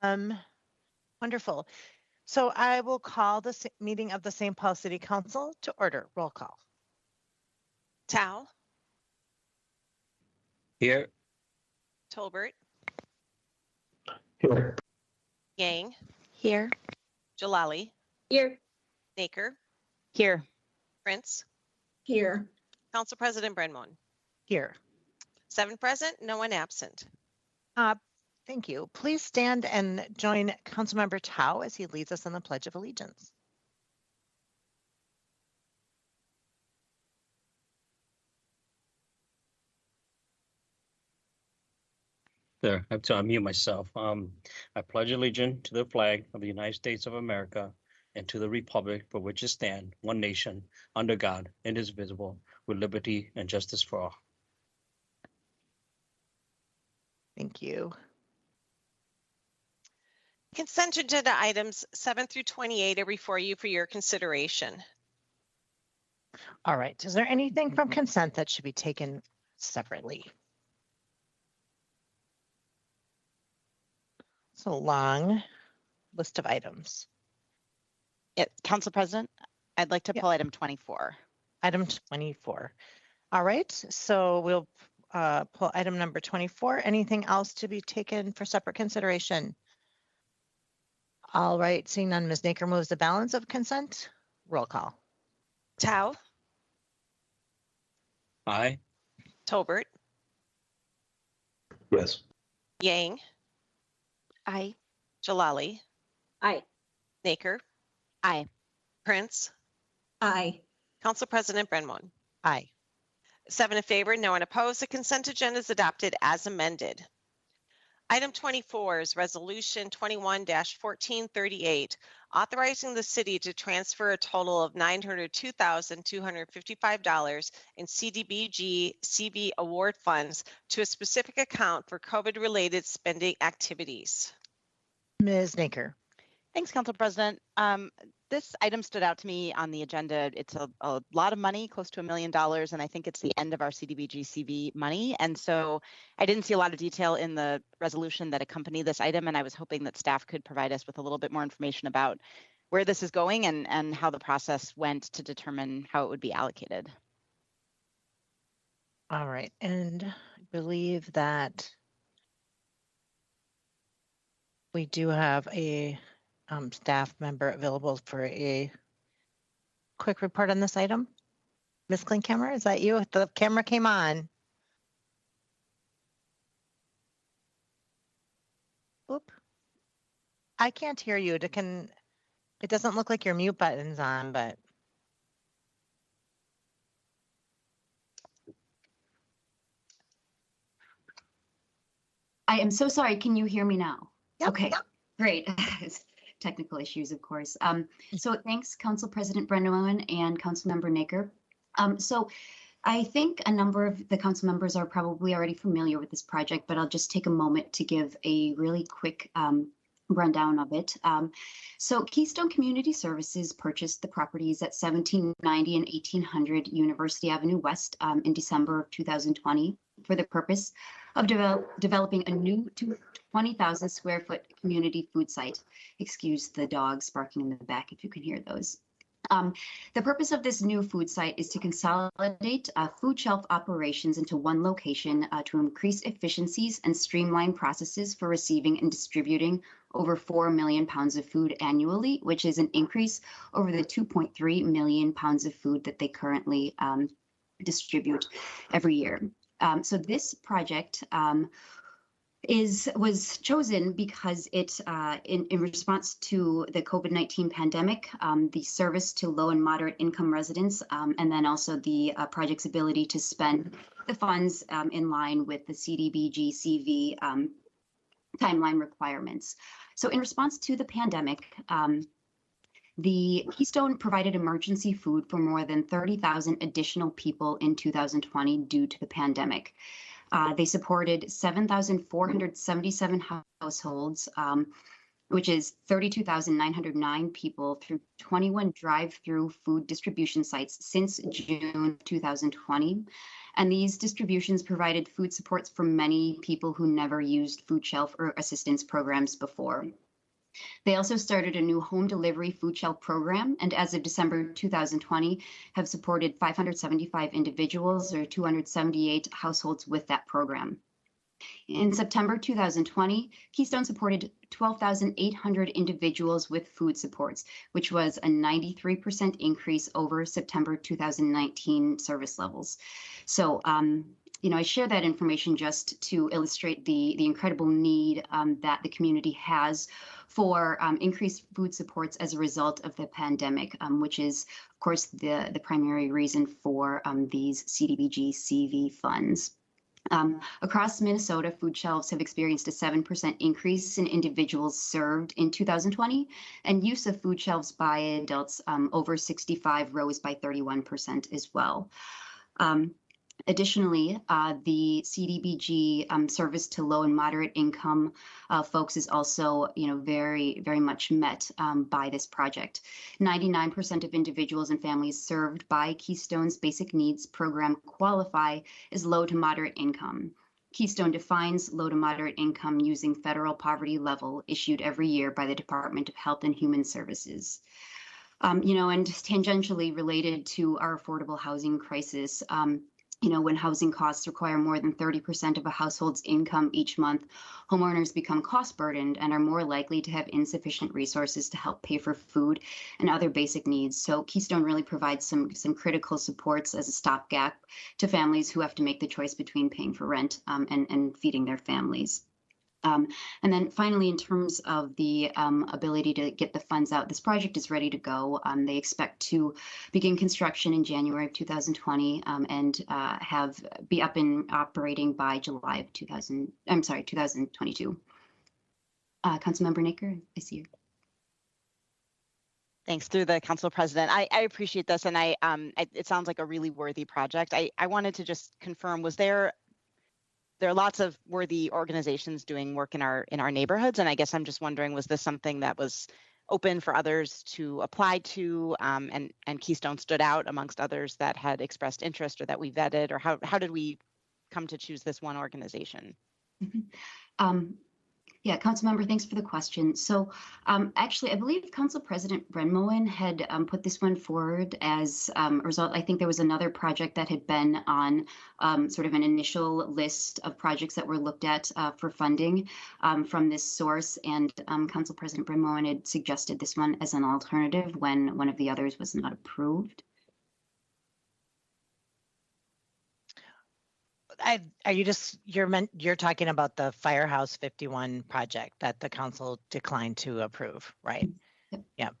Um, Wonderful. So I will call the meeting of the St. Paul City Council to order. Roll call. Tao, Here. Tolbert, Here. Yang, Here. Jalali, Here. Naker, Here. Prince, Here. Council President Brenmon. Here. 7 present, no one absent. Thank you. Please stand and join Councilmember Tao as he leads us in the Pledge of Allegiance. There, I have to unmute myself. I pledge allegiance to the flag of the United States of America and to the republic for which it stands, one nation, under God, indivisible, with liberty and justice for all. Thank you. Consent agenda items 7 through 28 are before you for your consideration. All right. Is there anything from consent that should be taken separately? It's a long list of items. Council President, I'd like to pull item 24. Item 24. All right. So we'll pull item number 24. Anything else to be taken for separate consideration? All right. Seeing none, Ms. Naker moves the balance of consent. Roll call. Tao, Aye. Tolbert, Yes. Yang, Aye. Jalali, Aye. Naker, Aye. Prince, Aye. Council President Brenmon. Aye. 7 in favor, no one opposed. The consent agenda is adopted as amended. Item 24 is Resolution 21-1438, authorizing the city to transfer a total of $902,255 in CDBG CV award funds to a specific account for COVID-related spending activities. Ms. Naker. Thanks, Council President. This item stood out to me on the agenda. It's a lot of money, close to $1 million, and I think it's the end of our CDBG CV money. And so I didn't see a lot of detail in the resolution that accompanied this item, and I was hoping that staff could provide us with a little bit more information about where this is going and how the process went to determine how it would be allocated. All right. And I believe that we do have a staff member available for a quick report on this item. Ms. Klinkhammer, is that you? The camera came on. Oop. I can't hear you. It doesn't look like your mute button's on, but. I am so sorry. Can you hear me now? Yep, Okay, yep. Great. Technical issues, of course. So thanks, Council President Brenneman and Councilmember Naker. So I think a number of the council members are probably already familiar with this project, but I'll just take a moment to give a really quick rundown of it. So Keystone Community Services purchased the properties at 1790 and 1800 University Avenue West in December of 2020 for the purpose of developing a new 20,000 square foot community food site. Excuse the dogs barking in the back if you can hear those. The purpose of this new food site is to consolidate food shelf operations into one location to increase efficiencies and streamline processes for receiving and distributing over 4 million pounds of food annually, which is an increase over the 2.3 million pounds of food that they currently distribute every year. So this project was chosen because it, in response to the COVID-19 pandemic, the service to low and moderate income residents, and then also the project's ability to spend the funds in line with the CDBG CV timeline requirements. So in response to the pandemic, the Keystone provided emergency food for more than 30,000 additional people in 2020 due to the pandemic. They supported 7,477 households which is 32,909 people through 21 drive-through food distribution sites since June 2020. And these distributions provided food supports for many people who never used food shelf or assistance programs before. They also started a new home delivery food shelf program, and as of December 2020, have supported 575 individuals or 278 households with that program. In September 2020, Keystone supported 12,800 individuals with food supports, which was a 93% increase over September 2019 service levels. So, I share that information just to illustrate the incredible need that the community has for increased food supports as a result of the pandemic, which is, of course, the primary reason for these CDBG CV funds. Across Minnesota, food shelves have experienced a 7% increase in individuals served in 2020, and use of food shelves by adults over 65 rose by 31% as well. Additionally, the CDBG service to low and moderate income folks is also, very, very much met by this project. 99% of individuals and families served by Keystone's Basic Needs Program qualify as low to moderate income. Keystone defines low to moderate income using federal poverty level issued every year by the Department of Health and Human Services. And tangentially related to our affordable housing crisis, when housing costs require more than 30% of a household's income each month, homeowners become cost burdened and are more likely to have insufficient resources to help pay for food and other basic needs. So Keystone really provides some critical supports as a stopgap to families who have to make the choice between paying for rent and feeding their families. And then finally, in terms of the ability to get the funds out, this project is ready to go. They expect to begin construction in January of 2020 and be up and operating by July of 2022. Councilmember Naker, I see you. Thanks. Through the council president, I appreciate this, and it sounds like a really worthy project. I wanted to just confirm: there are lots of worthy organizations doing work in our neighborhoods, and I guess I'm just wondering, was this something that was open for others to apply to, and Keystone stood out amongst others that had expressed interest or that we vetted, or how did we come to choose this one organization? Yeah, Councilmember, thanks for the question. So actually, I believe Council President Brenmoen had put this one forward as a result. I think there was another project that had been on sort of an initial list of projects that were looked at for funding from this source. And Council President Brenmoen had suggested this one as an alternative when one of the others was not approved. You're talking about the Firehouse 51 project that the council declined to approve, right? Yep.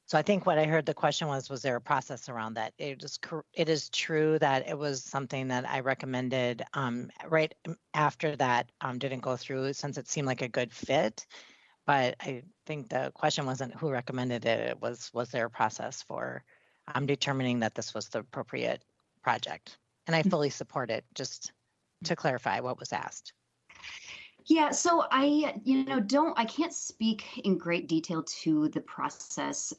So I think what I heard the question was there a process around that? It is true that it was something that I recommended right after that didn't go through, since it seemed like a good fit. But I think the question wasn't who recommended it. It was there a process for determining that this was the appropriate project? And I fully support it, just to clarify what was asked. Yeah, so I can't speak in great detail to the process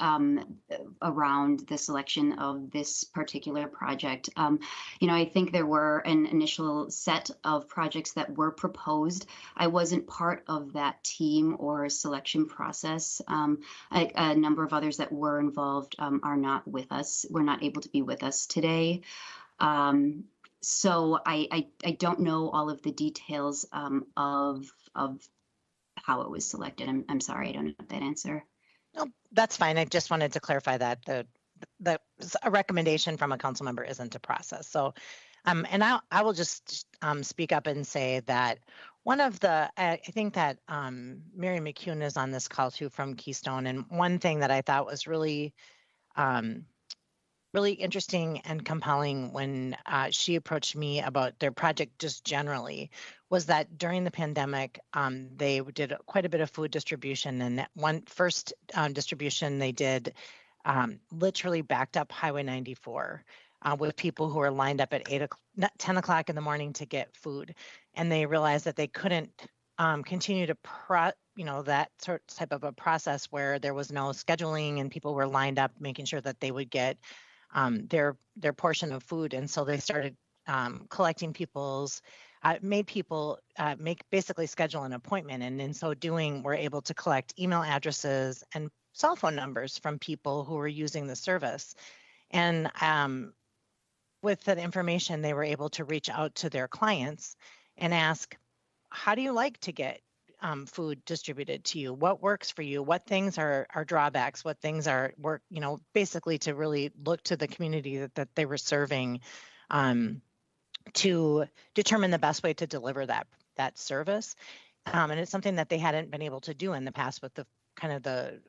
around the selection of this particular project. I think there were an initial set of projects that were proposed. I wasn't part of that team or selection process. A number of others that were involved are not with us. Were not able to be with us today. So I don't know all of the details of how it was selected. I'm sorry, I don't have that answer. No, that's fine. I just wanted to clarify that a recommendation from a council member isn't a process. So, and I will just speak up and say that one of I think that Mary McCune is on this call too from Keystone, and one thing that I thought was really interesting and compelling when she approached me about their project just generally was that during the pandemic, they did quite a bit of food distribution. And one first distribution they did literally backed up Highway 94 with people who were lined up at 10 o'clock in the morning to get food. And they realized that they couldn't continue to that type of a process where there was no scheduling and people were lined up making sure that they would get their portion of food. And so they started collecting made people basically schedule an appointment. And in so doing, we're able to collect email addresses and cell phone numbers from people who were using the service. And with that information, they were able to reach out to their clients and ask, how do you like to get food distributed to you? What works for you? What things are drawbacks? What things are work, basically to really look to the community that they were serving to determine the best way to deliver that service. And it's something that they hadn't been able to do in the past with the kind of the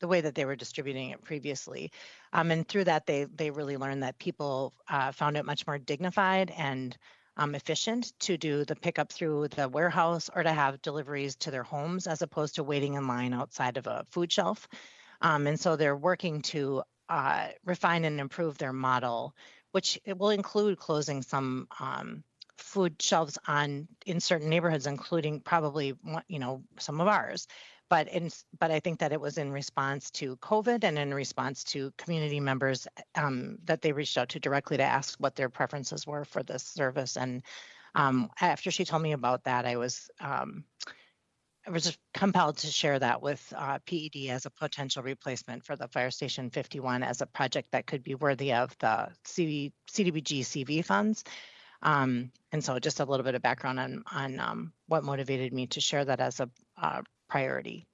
way that they were distributing it previously. And through that, they really learned that people found it much more dignified and efficient to do the pickup through the warehouse or to have deliveries to their homes as opposed to waiting in line outside of a food shelf. And so they're working to refine and improve their model, which it will include closing some food shelves in certain neighborhoods, including probably some of ours. But I think that it was in response to COVID and in response to community members that they reached out to directly to ask what their preferences were for this service. And after she told me about that, I was compelled to share that with PED as a potential replacement for the Fire Station 51 as a project that could be worthy of the CDBG CV funds. And so just a little bit of background on what motivated me to share that as a priority.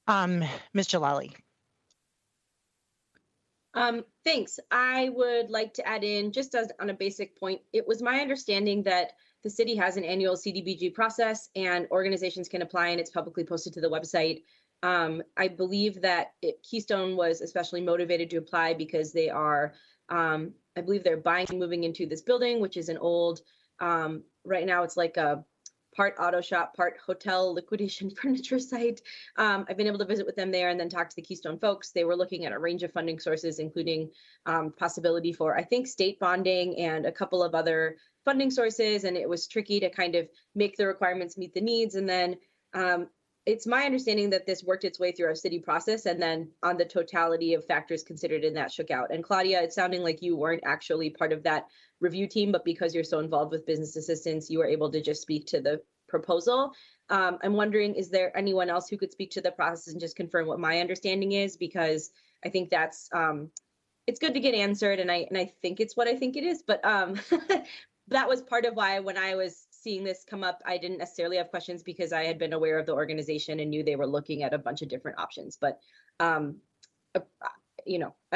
Ms. Jalali. Thanks. I would like to add in, just as on a basic point, it was my understanding that the city has an annual CDBG process and organizations can apply, and it's publicly posted to the website. I believe that Keystone was especially motivated to apply because they are, I believe they're buying and moving into this building, which is an old, right now it's like a part auto shop, part hotel liquidation furniture site. I've been able to visit with them there and then talk to the Keystone folks. They were looking at a range of funding sources, including possibility for, I think, state bonding and a couple of other funding sources. And it was tricky to kind of make the requirements meet the needs. And then it's my understanding that this worked its way through our city process and then on the totality of factors considered in that shook out. And Claudia, it's sounding like you weren't actually part of that review team, but because you're so involved with business assistance, you were able to just speak to the proposal. I'm wondering, is there anyone else who could speak to the process and just confirm what my understanding is? Because I think that's, it's good to get answered. And I think it's what I think it is, but that was part of why when I was seeing this come up, I didn't necessarily have questions because I had been aware of the organization and knew they were looking at a bunch of different options. But, I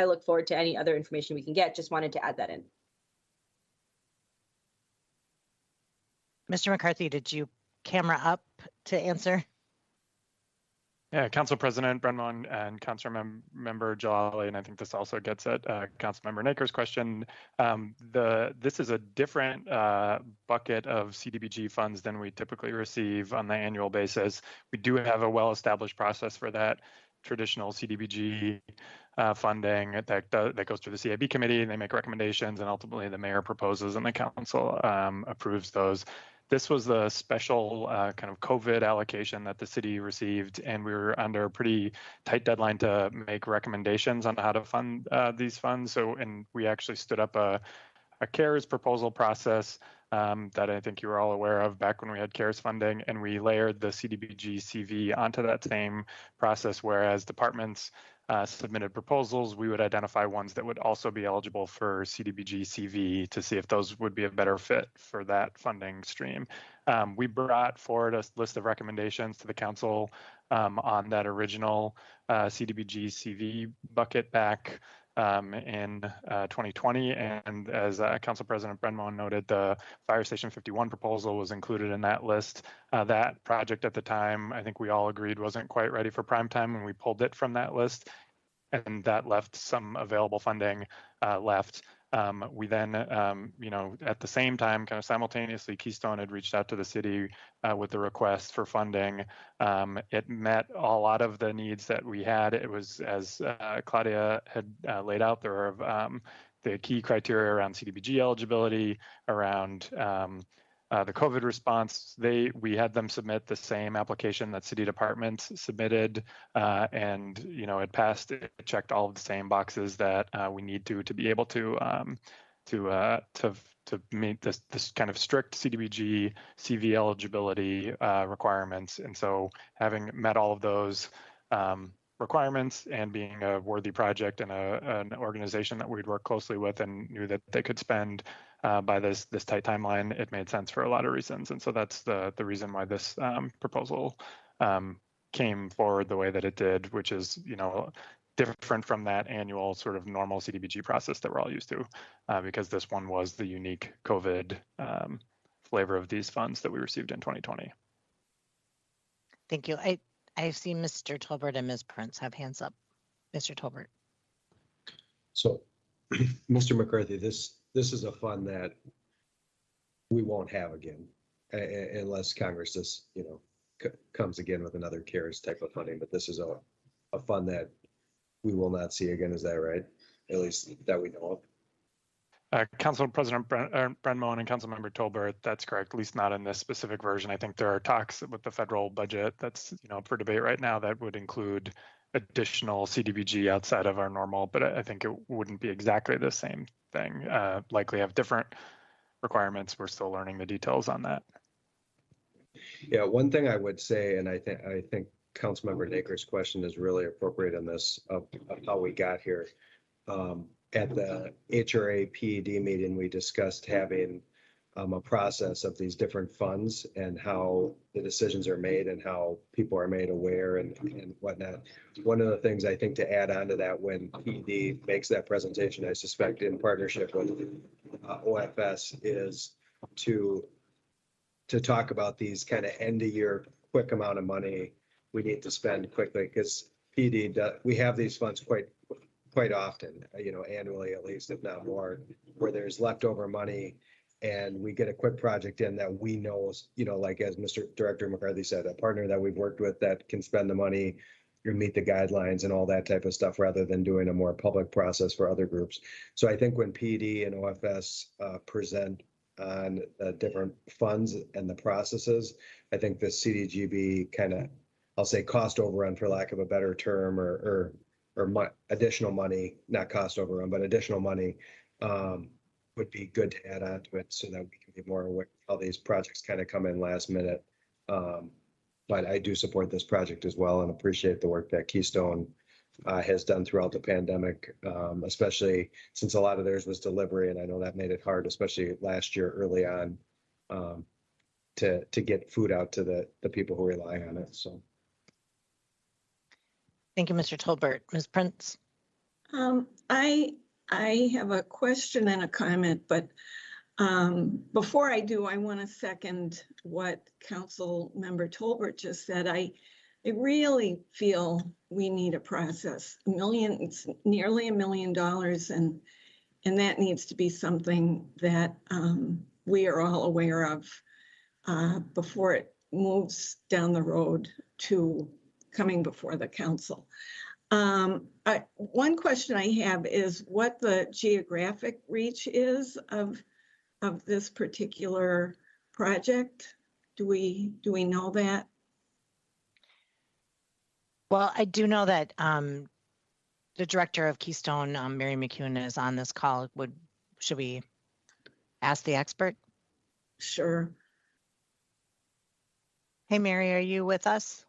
look forward to any other information we can get. Just wanted to add that in. Mr. McCarthy, did you camera up to answer? Yeah, Council President Brenman and Council Member Jalali, and I think this also gets at Council Member Naker's question. This is a different bucket of CDBG funds than we typically receive on the annual basis. We do have a well-established process for that traditional CDBG funding that goes through the CIB committee, and they make recommendations, and ultimately the mayor proposes and the council approves those. This was the special kind of COVID allocation that the city received, and we were under a pretty tight deadline to make recommendations on how to fund these funds. So, and we actually stood up a CARES proposal process that I think you were all aware of back when we had CARES funding, and we layered the CDBG CV onto that same process, whereas departments submitted proposals, we would identify ones that would also be eligible for CDBG CV to see if those would be a better fit for that funding stream. We brought forward a list of recommendations to the council on that original CDBG CV bucket back in 2020, and as Council President Brenman noted, the Fire Station 51 proposal was included in that list. That project at the time, I think we all agreed, wasn't quite ready for prime time, and we pulled it from that list, and that left some available funding left. We then, at the same time, kind of simultaneously, Keystone had reached out to the city with the request for funding. It met a lot of the needs that we had. It was, as Claudia had laid out, there were the key criteria around CDBG eligibility, around the COVID response. We had them submit the same application that city departments submitted, and it passed. It checked all of the same boxes that we need to be able to meet this kind of strict CDBG CV eligibility requirements. And so, having met all of those requirements and being a worthy project and an organization that we'd work closely with and knew that they could spend by this tight timeline, it made sense for a lot of reasons. And so that's the reason why this proposal came forward the way that it did, which is, different from that annual sort of normal CDBG process that we're all used to, because this one was the unique COVID flavor of these funds that we received in 2020. Thank you. I see Mr. Tolbert and Ms. Prince have hands up. Mr. Tolbert. So, Mr. McCarthy, this is a fund that we won't have again unless Congress just, comes again with another CARES type of funding. But this is a fund that we will not see again. Is that right? At least that we know of. Council President Brenmoen and Councilmember Tolbert, that's correct, at least not in this specific version. I think there are talks with the federal budget that's up for debate right now that would include additional CDBG outside of our normal, but I think it wouldn't be exactly the same thing. Likely have different requirements. We're still learning the details on that. Yeah, one thing I would say, and I think Councilmember Naker's question is really appropriate in this of how we got here. At the HRA PED meeting, we discussed having a process of these different funds and how the decisions are made and how people are made aware and whatnot. One of the things I think to add on to that, when PED makes that presentation, I suspect in partnership with OFS, is to talk about these kind of end of year quick amount of money we need to spend quickly, because PED, we have these funds quite often, annually at least, if not more, where there's leftover money and we get a quick project in that we know, like as Mr. Director McCarthy said, a partner that we've worked with that can spend the money or meet the guidelines and all that type of stuff, rather than doing a more public process for other groups. So I think when PED and OFS present on different funds and the processes, I think the CDGB kind of, I'll say cost overrun for lack of a better term, or additional money, not cost overrun, but additional money would be good to add on to it so that we can be more aware of how these projects kind of come in last minute. But I do support this project as well and appreciate the work that Keystone has done throughout the pandemic, especially since a lot of theirs was delivery. And I know that made it hard, especially last year early on, to get food out to the people who rely on it. So. Thank you, Mr. Tolbert. Ms. Prince. I have a question and a comment, but before I do, I want to second what Council Member Tolbert just said. I really feel we need a process. It's nearly $1 million, and that needs to be something that we are all aware of before it moves down the road to coming before the council. One question I have is what the geographic reach is of this particular project. Do we know that? Well, I do know that the director of Keystone, Mary McCune, is on this call. Should we ask the expert? Sure. Hey, Mary, are you with us?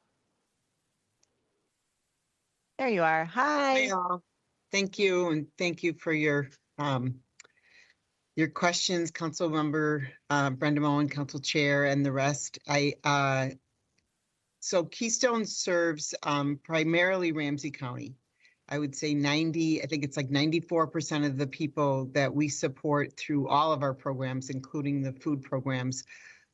There you are. Hi. Hi, all. Thank you, and thank you for your questions, Council Member Brenda Moen, Council Chair, and the rest. So Keystone serves primarily Ramsey County. I would say I think it's like 94% of the people that we support through all of our programs, including the food programs,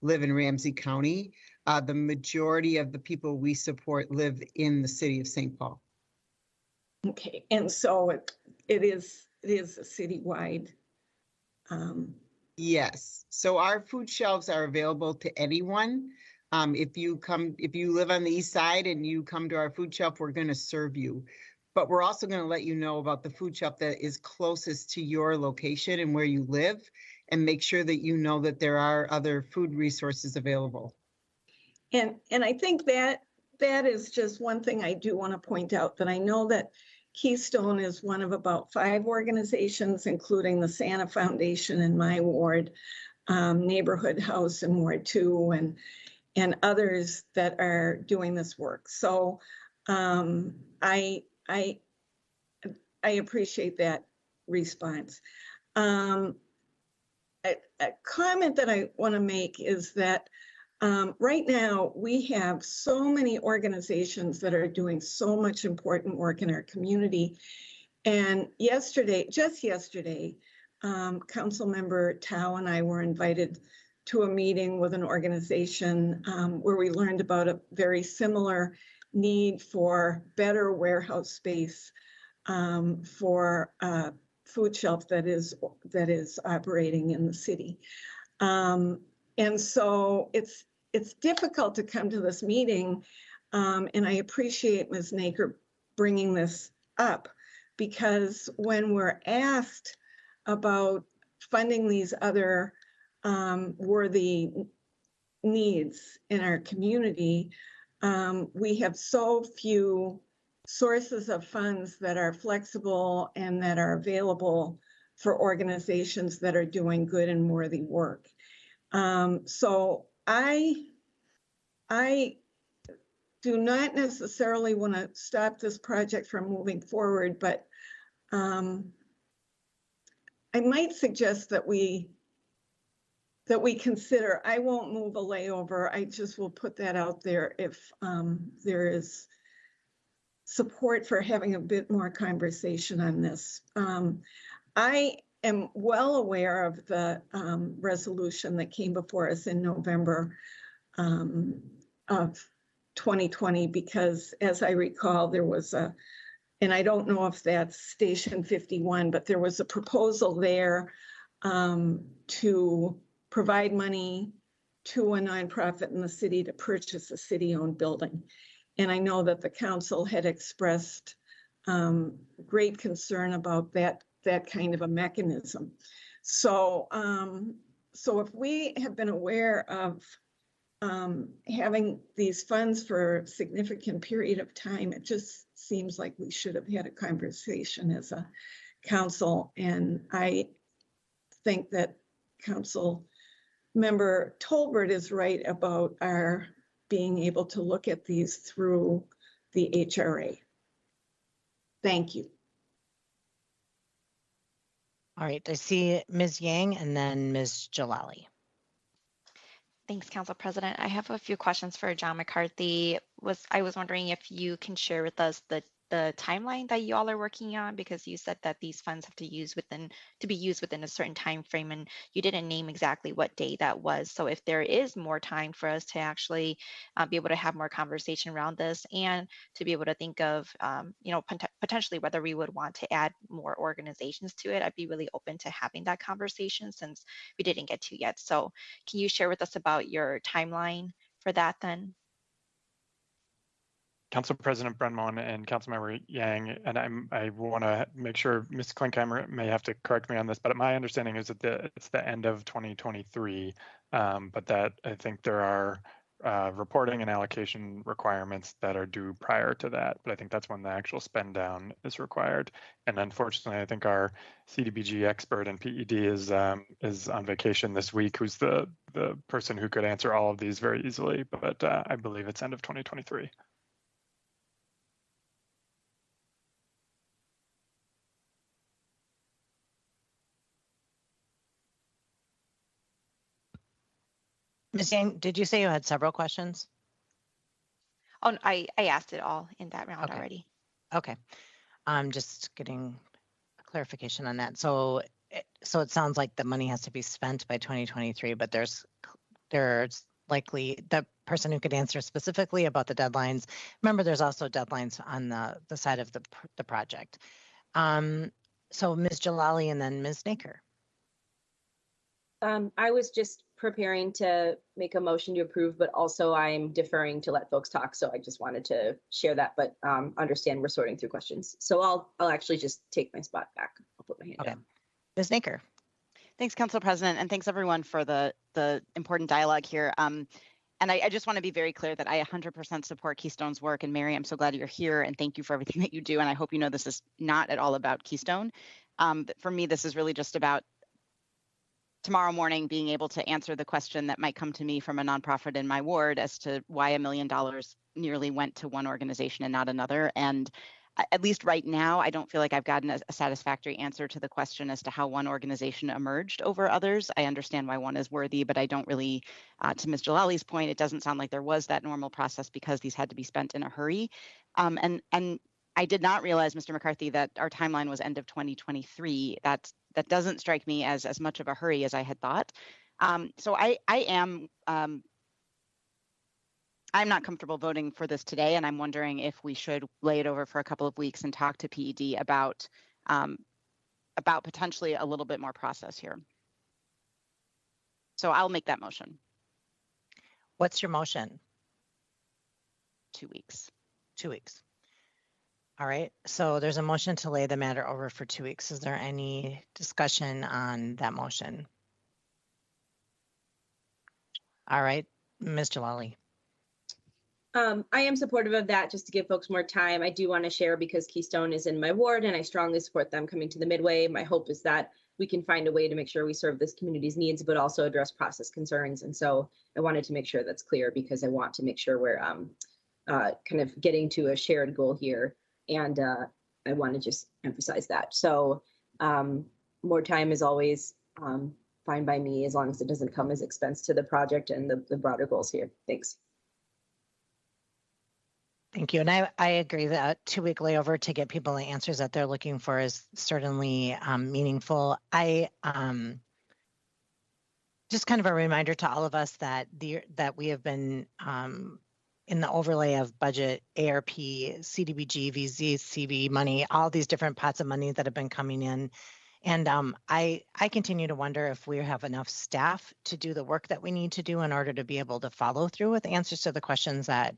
live in Ramsey County. The majority of the people we support live in the city of St. Paul. Okay, and so it is a citywide. Yes, so our food shelves are available to anyone. If you live on the east side and you come to our food shelf, we're going to serve you. but we're also going to let you know about the food shop that is closest to your location and where you live, and make sure that you know that there are other food resources available. And I think that is just one thing I do want to point out, that I know that Keystone is one of about 5 organizations, including the Santa Foundation in my ward, Neighborhood House in Ward 2, and others that are doing this work. So I appreciate that response. A comment that I want to make is that right now we have so many organizations that are doing so much important work in our community. And just yesterday, Councilmember Tao and I were invited to a meeting with an organization where we learned about a very similar need for better warehouse space for a food shelf that is operating in the city. And so it's difficult to come to this meeting, and I appreciate Ms. Naker bringing this up, because when we're asked about funding these other worthy needs in our community, we have so few sources of funds that are flexible and that are available for organizations that are doing good and worthy work. So I do not necessarily want to stop this project from moving forward, but I might suggest that we consider, I won't move a layover, I just will put that out there if there is support for having a bit more conversation on this. I am well aware of the resolution that came before us in November of 2020, because as I recall, there was and I don't know if that's Station 51, but there was a proposal there to provide money to a nonprofit in the city to purchase a city-owned building. And I know that the council had expressed great concern about that kind of a mechanism. So, so if we have been aware of having these funds for a significant period of time, it just seems like we should have had a conversation as a council. And I think that Council Member Tolbert is right about our being able to look at these through the HRA. Thank you. All right, I see Ms. Yang and then Ms. Jalali. Thanks, Council President. I have a few questions for John McCarthy. I was wondering if you can share with us the timeline that you all are working on, because you said that these funds have to be used within a certain time frame, and you didn't name exactly what day that was. So if there is more time for us to actually be able to have more conversation around this, and to be able to think of potentially whether we would want to add more organizations to it, I'd be really open to having that conversation, since we didn't get to yet. So can you share with us about your timeline for that then? Council President Brenmon and Councilmember Yang, and I want to make sure Ms. Klinkheimer may have to correct me on this, but my understanding is that it's the end of 2023, but that I think there are reporting and allocation requirements that are due prior to that, but I think that's when the actual spend down is required. And unfortunately, I think our CDBG expert in PED is on vacation this week, who's the person who could answer all of these very easily, but I believe it's end of 2023. Ms. Yang, did you say you had several questions? Oh, I asked it all in that round Okay. already. Okay, I'm just getting a clarification on that. So it sounds like the money has to be spent by 2023, but there's likely the person who could answer specifically about the deadlines. Remember, there's also deadlines on the side of the project. So Ms. Jalali and then Ms. Naker. I was just preparing to make a motion to approve, but also I'm deferring to let folks talk. So I just wanted to share that, but understand we're sorting through questions. So I'll actually just take my spot back. I'll put my hand Okay. down. Ms. Naker. Thanks, Council President, and thanks everyone for the important dialogue here. And I just want to be very clear that I 100% support Keystone's work. And Mary, I'm so glad you're here, and thank you for everything that you do. And I hope you know this is not at all about Keystone. For me, this is really just about tomorrow morning being able to answer the question that might come to me from a nonprofit in my ward as to why $1 million nearly went to one organization and not another. And at least right now, I don't feel like I've gotten a satisfactory answer to the question as to how one organization emerged over others. I understand why one is worthy, but I don't really, to Ms. Jalali's point, it doesn't sound like there was that normal process because these had to be spent in a hurry. And I did not realize, Mr. McCarthy, that our timeline was end of 2023. That doesn't strike me as much of a hurry as I had thought. So I'm not comfortable voting for this today, and I'm wondering if we should lay it over for a couple of weeks and talk to PED about potentially a little bit more process here. So I'll make that motion. What's your motion? 2 weeks. 2 weeks. All right. So there's a motion to lay the matter over for 2 weeks. Is there any discussion on that motion? All right, Ms. Jalali. I am supportive of that, just to give folks more time. I do want to share because Keystone is in my ward and I strongly support them coming to the Midway. My hope is that we can find a way to make sure we serve this community's needs, but also address process concerns. And so I wanted to make sure that's clear because I want to make sure we're kind of getting to a shared goal here. And I want to just emphasize that. So more time is always fine by me, as long as it doesn't come as expense to the project and the broader goals here. Thanks. Thank you. And I agree that a 2 week layover to get people the answers that they're looking for is certainly meaningful. Just kind of a reminder to all of us that we have been in the overlay of budget, ARP, CDBG, VZCB money, all these different pots of money that have been coming in. And I continue to wonder if we have enough staff to do the work that we need to do in order to be able to follow through with answers to the questions that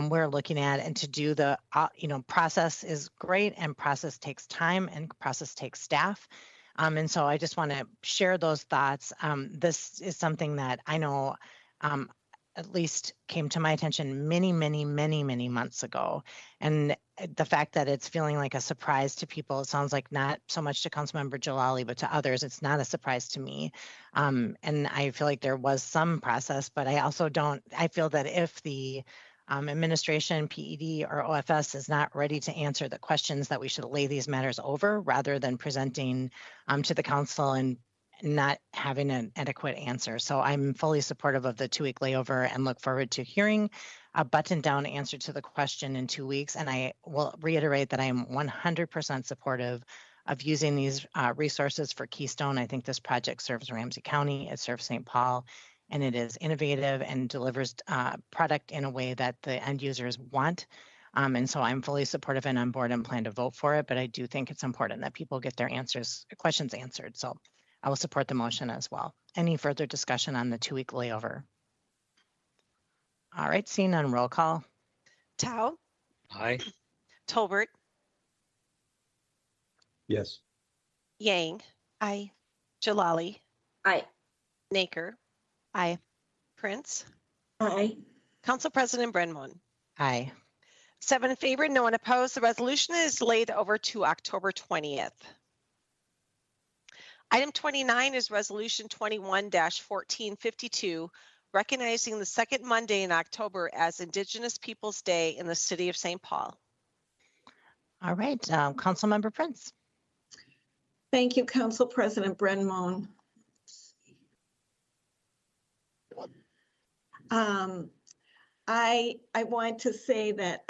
we're looking at, and to do the, process is great, and process takes time, and process takes staff. And so I just want to share those thoughts. This is something that I know at least came to my attention many months ago. And the fact that it's feeling like a surprise to people, it sounds like not so much to Councilmember Jalali, but to others, it's not a surprise to me. And I feel like there was some process, but I feel that if the administration, PED, or OFS is not ready to answer the questions, that we should lay these matters over rather than presenting to the council and not having an adequate answer. So I'm fully supportive of the 2 week layover and look forward to hearing a buttoned down answer to the question in 2 weeks. And I will reiterate that I am 100% supportive of using these resources for Keystone. I think this project serves Ramsey County, it serves St. Paul, and it is innovative and delivers product in a way that the end users want. And so I'm fully supportive and on board and plan to vote for it, but I do think it's important that people get their questions answered. So I will support the motion as well. Any further discussion on the 2 week layover? All right, seeing none, roll call. Tao, Aye. Tolbert, Yes. Yang, Aye. Jalali, Aye. Naker, Aye. Prince, Aye. Council President Brenman. Aye. 7 in favor, no one opposed. The resolution is laid over to October 20th. Item 29 is Resolution 21-1452, recognizing the second Monday in October as Indigenous Peoples Day in the city of St. Paul. All right, Councilmember Prince. Thank you, Council President Brenman. I want to say that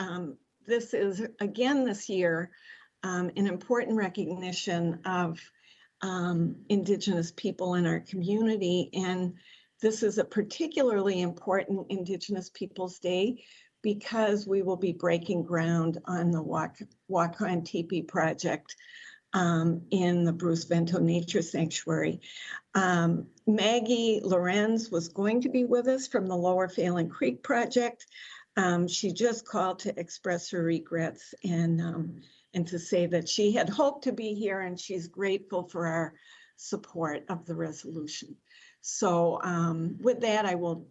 this is, again this year, an important recognition of Indigenous people in our community. And this is a particularly important Indigenous Peoples Day because we will be breaking ground on the Wakan Teepee project. in the Bruce Bento Nature Sanctuary. Maggie Lorenz was going to be with us from the Lower Phelan Creek Project. She just called to express her regrets and to say that she had hoped to be here and she's grateful for our support of the resolution. So with that, I will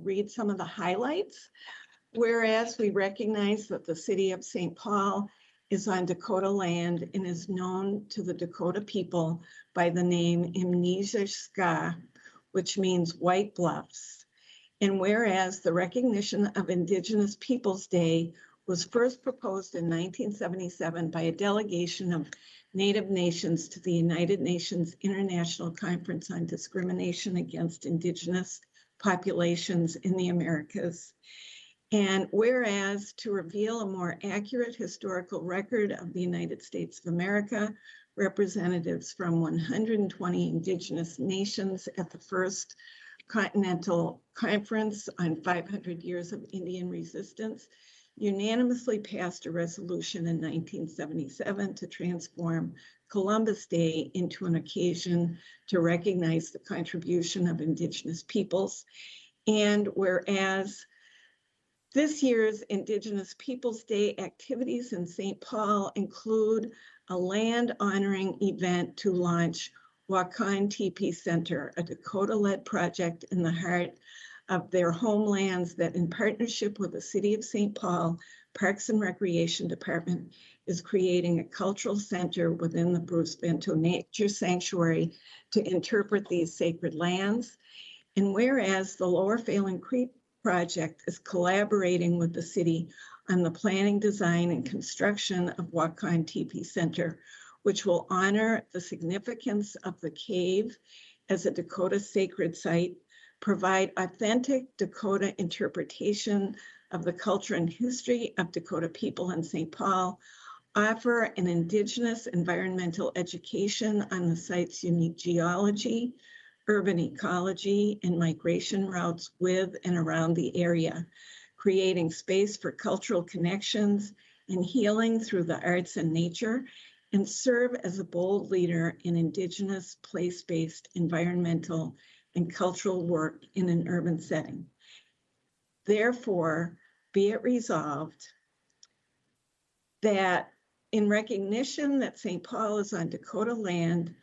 read some of the highlights. Whereas we recognize that the city of St. Paul is on Dakota land and is known to the Dakota people by the name Imnezishka, which means White Bluffs. And whereas the recognition of Indigenous Peoples Day was first proposed in 1977 by a delegation of Native nations to the United Nations International Conference on Discrimination Against Indigenous Populations in the Americas. And whereas to reveal a more accurate historical record of the United States of America, representatives from 120 Indigenous nations at the First Continental Conference on 500 Years of Indian Resistance unanimously passed a resolution in 1977 to transform Columbus Day into an occasion to recognize the contribution of Indigenous peoples. And whereas this year's Indigenous Peoples Day activities in St. Paul include a land honoring event to launch Wakan Teepee Center, a Dakota-led project in the heart of their homelands that in partnership with the City of St. Paul Parks and Recreation Department is creating a cultural center within the Bruce Bento Nature Sanctuary to interpret these sacred lands. And whereas the Lower Phelan Creek Project is collaborating with the city on the planning, design, and construction of Wakan Teepee Center, which will honor the significance of the cave as a Dakota sacred site, provide authentic Dakota interpretation of the culture and history of Dakota people in St. Paul, offer an Indigenous environmental education on the site's unique geology, urban ecology, and migration routes with and around the area, creating space for cultural connections and healing through the arts and nature, and serve as a bold leader in Indigenous place-based environmental and cultural work in an urban setting. Therefore, be it resolved that in recognition that St. Paul is on Dakota land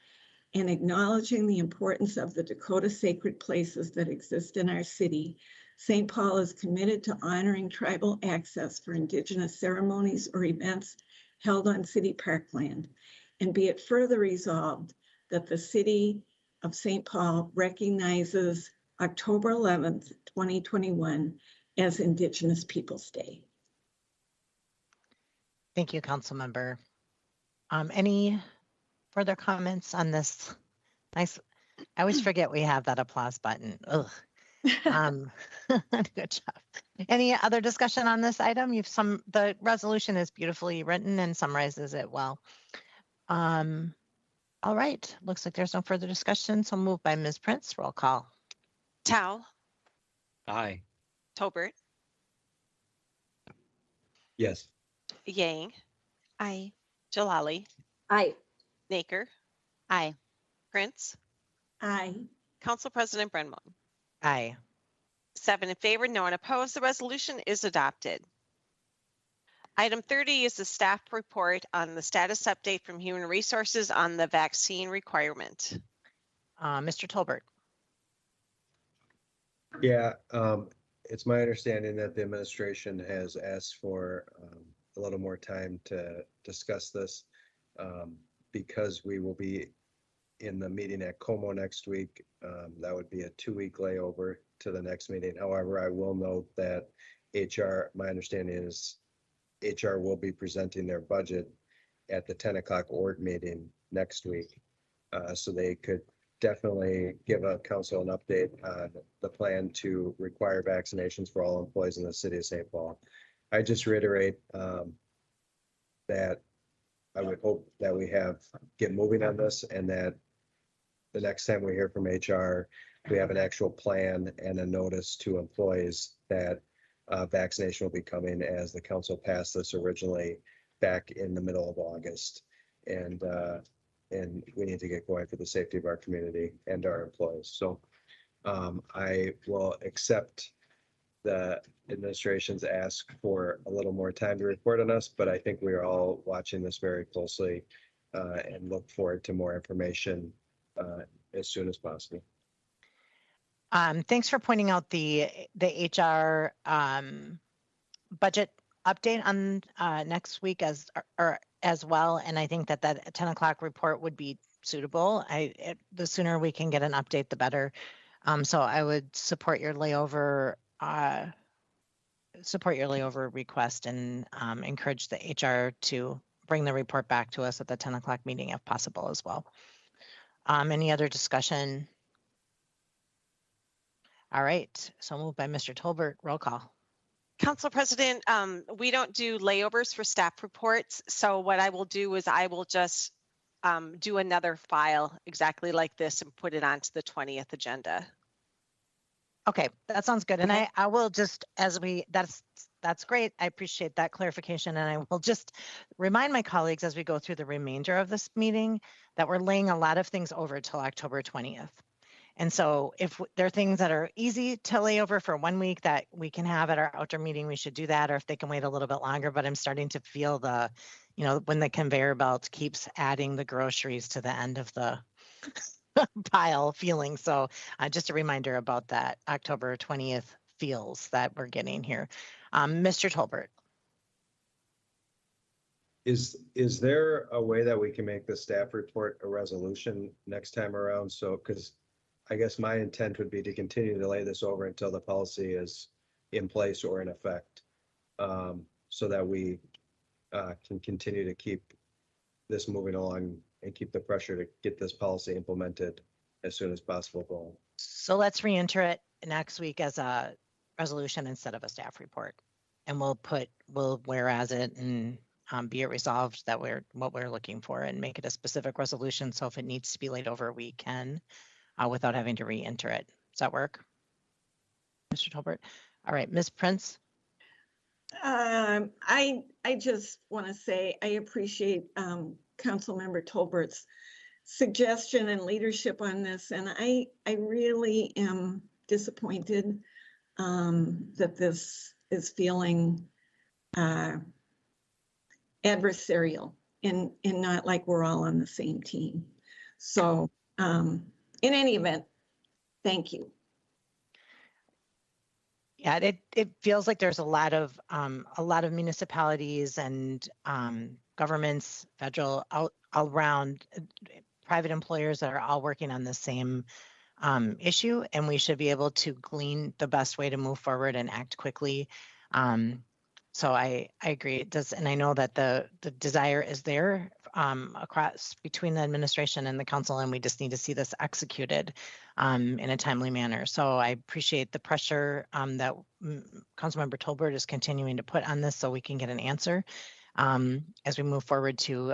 and acknowledging the importance of the Dakota sacred places that exist in our city, St. Paul is committed to honoring tribal access for Indigenous ceremonies or events held on city parkland. And be it further resolved that the city of St. Paul recognizes October 11th, 2021 as Indigenous Peoples Day. Thank you, Councilmember. Any further comments on this? Nice. I always forget we have that applause button. Ugh. Good job. Any other discussion on this item? The resolution is beautifully written and summarizes it well. All right. Looks like there's no further discussion. So moved by Ms. Prince. Roll call. Tao, Aye. Tolbert, Yes. Yang, Aye. Jalali, Aye. Naker, Aye. Prince, Aye. Council President Brenman. Aye. 7 in favor, no one opposed. The resolution is adopted. Item 30 is the staff report on the status update from Human Resources on the vaccine requirement. Mr. Tolbert. Yeah, it's my understanding that the administration has asked for a little more time to discuss this because we will be in the meeting at Como next week. That would be a 2-week layover to the next meeting. However, I will note that HR, my understanding is HR will be presenting their budget at the 10 o'clock org meeting next week. So they could definitely give a council an update on the plan to require vaccinations for all employees in the city of St. Paul. I just reiterate that I would hope that we get moving on this and that the next time we hear from HR, we have an actual plan and a notice to employees that vaccination will be coming, as the council passed this originally back in the middle of August. and we need to get going for the safety of our community and our employees. So I will accept the administration's ask for a little more time to report on us, but I think we are all watching this very closely and look forward to more information as soon as possible. Thanks for pointing out the HR budget update on next week as well. And I think that 10 o'clock report would be suitable. The sooner we can get an update, the better. So I would support your layover request and encourage the HR to bring the report back to us at the 10 o'clock meeting if possible as well. Any other discussion? All right, so moved by Mr. Tolbert, roll call. Council President, we don't do layovers for staff reports. So what I will do is I will just do another file exactly like this and put it onto the 20th agenda. Okay, that sounds good. And I will just, that's great. I appreciate that clarification. And I will just remind my colleagues as we go through the remainder of this meeting that we're laying a lot of things over till October 20th. And so if there are things that are easy to lay over for 1 week that we can have at our outdoor meeting, we should do that, or if they can wait a little bit longer. But I'm starting to feel when the conveyor belt keeps adding the groceries to the end of the pile feeling. So just a reminder about that October 20th feels that we're getting here. Mr. Tolbert. Is there a way that we can make the staff report a resolution next time around? So, because I guess my intent would be to continue to lay this over until the policy is in place or in effect, so that we can continue to keep this moving along and keep the pressure to get this policy implemented as soon as possible. So let's re-enter it next week as a resolution instead of a staff report. And we'll whereas it and be it resolved that what we're looking for and make it a specific resolution. So if it needs to be laid over, we can without having to re-enter it. Does that work, Mr. Tolbert? All right, Ms. Prince. I just want to say I appreciate Councilmember Tolbert's suggestion and leadership on this, and I really am disappointed that this is feeling adversarial and not like we're all on the same team. So in any event, thank you. Yeah, it feels like there's a lot of municipalities and governments, federal, all around, private employers that are all working on the same issue, and we should be able to glean the best way to move forward and act quickly. So I agree. It does, and I know that the desire is there across between the administration and the council, and we just need to see this executed in a timely manner. So I appreciate the pressure that Councilmember Tolbert is continuing to put on this, so we can get an answer as we move forward to,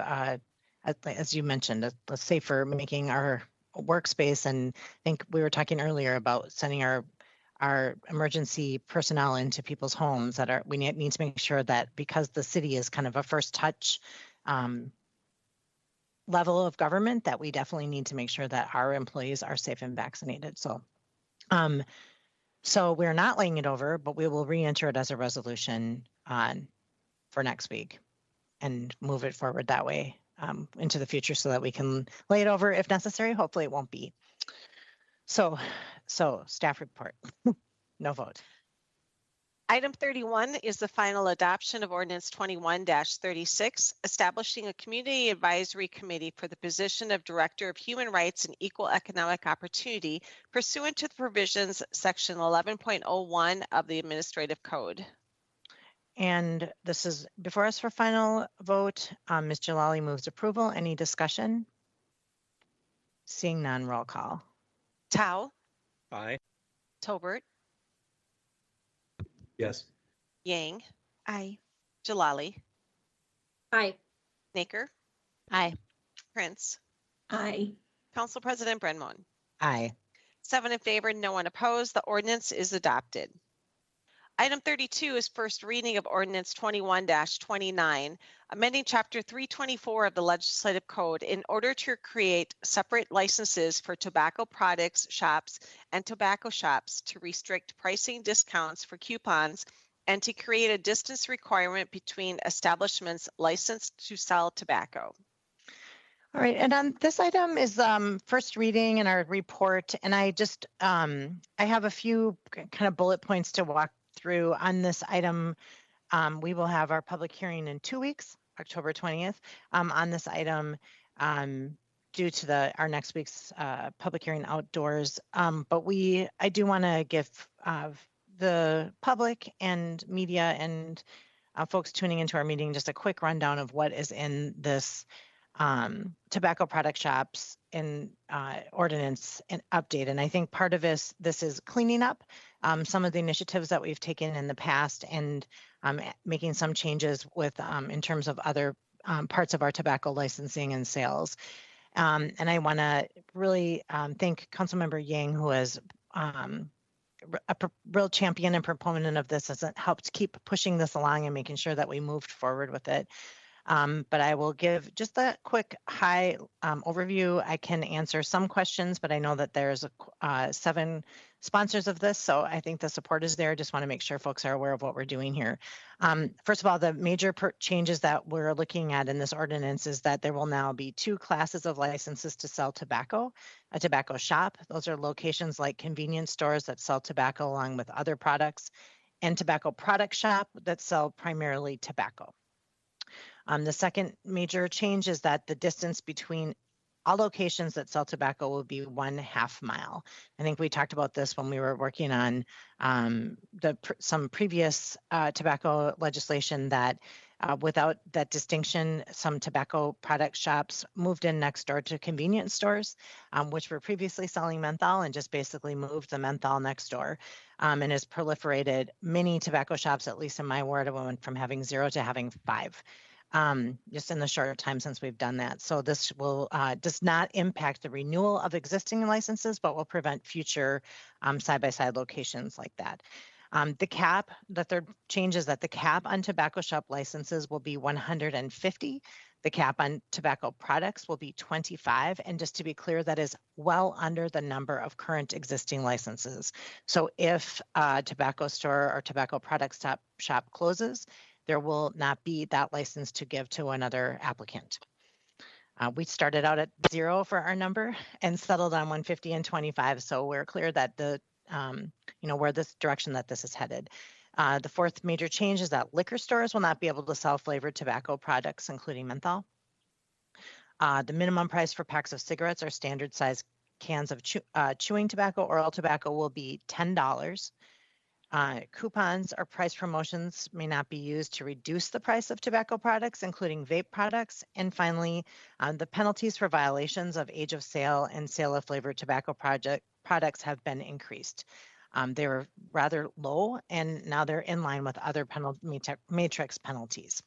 as you mentioned, a safer making our workspace. And I think we were talking earlier about sending our emergency personnel into people's homes we need to make sure that, because the city is kind of a first touch level of government, that we definitely need to make sure that our employees are safe and vaccinated. So so we're not laying it over, but we will re-enter it as a resolution for next week and move it forward that way into the future, so that we can lay it over if necessary. Hopefully it won't be. So staff report, no vote. Item 31 is the final adoption of ordinance 21-36, establishing a community advisory committee for the position of Director of Human Rights and Equal Economic Opportunity pursuant to the provisions section 11.01 of the Administrative Code. And this is before us for final vote. Ms. Jalali moves approval. Any discussion? Seeing none, roll call. Tao, Aye. Tolbert, Yes. Yang, Aye. Jalali, Aye. Naker, Aye. Prince, Aye. Council President Brenmon. Aye. 7 in favor, no one opposed. The ordinance is adopted. Item 32 is first reading of ordinance 21-29, amending chapter 324 of the legislative code in order to create separate licenses for tobacco products shops and tobacco shops to restrict pricing discounts for coupons and to create a distance requirement between establishments licensed to sell tobacco. All right, and on this item is first reading in our report, and I just I have a few kind of bullet points to walk through on this item. We will have our public hearing in 2 weeks, October 20th, on this item due to our next week's public hearing outdoors. But I do want to give the public and media and folks tuning into our meeting just a quick rundown of what is in this tobacco product shops and ordinance and update. And I think part of this is cleaning up some of the initiatives that we've taken in the past and making some changes with in terms of other parts of our tobacco licensing and sales. And I want to really thank Councilmember Yang, who is a real champion and proponent of this, has helped keep pushing this along and making sure that we moved forward with it. But I will give just a quick high overview. I can answer some questions, but I know that there's 7 sponsors of this, so I think the support is there. Just want to make sure folks are aware of what we're doing here. First of all, the major changes that we're looking at in this ordinance is that there will now be 2 classes of licenses to sell tobacco. A tobacco shop, those are locations like convenience stores that sell tobacco along with other products, and tobacco product shop that sell primarily tobacco. The second major change is that the distance between all locations that sell tobacco will be 1/2 mile. I think we talked about this when we were working on some previous tobacco legislation that without that distinction, some tobacco product shops moved in next door to convenience stores, which were previously selling menthol, and just basically moved the menthol next door, and has proliferated many tobacco shops, at least in my ward. It went from having 0 to having 5. Just in the short time since we've done that. So this will does not impact the renewal of existing licenses, but will prevent future side-by-side locations like that. The third change is that the cap on tobacco shop licenses will be 150. The cap on tobacco products will be 25. And just to be clear, that is well under the number of current existing licenses. So if a tobacco store or tobacco product shop closes, there will not be that license to give to another applicant. We started out at 0 for our number and settled on 150 and 25. So we're clear that where this direction that this is headed. The fourth major change is that liquor stores will not be able to sell flavored tobacco products, including menthol. The minimum price for packs of cigarettes or standard size cans of chewing tobacco, oral tobacco, will be $10. Coupons or price promotions may not be used to reduce the price of tobacco products, including vape products. And finally, the penalties for violations of age of sale and sale of flavored tobacco products have been increased. They were rather low, and now they're in line with other matrix penalties.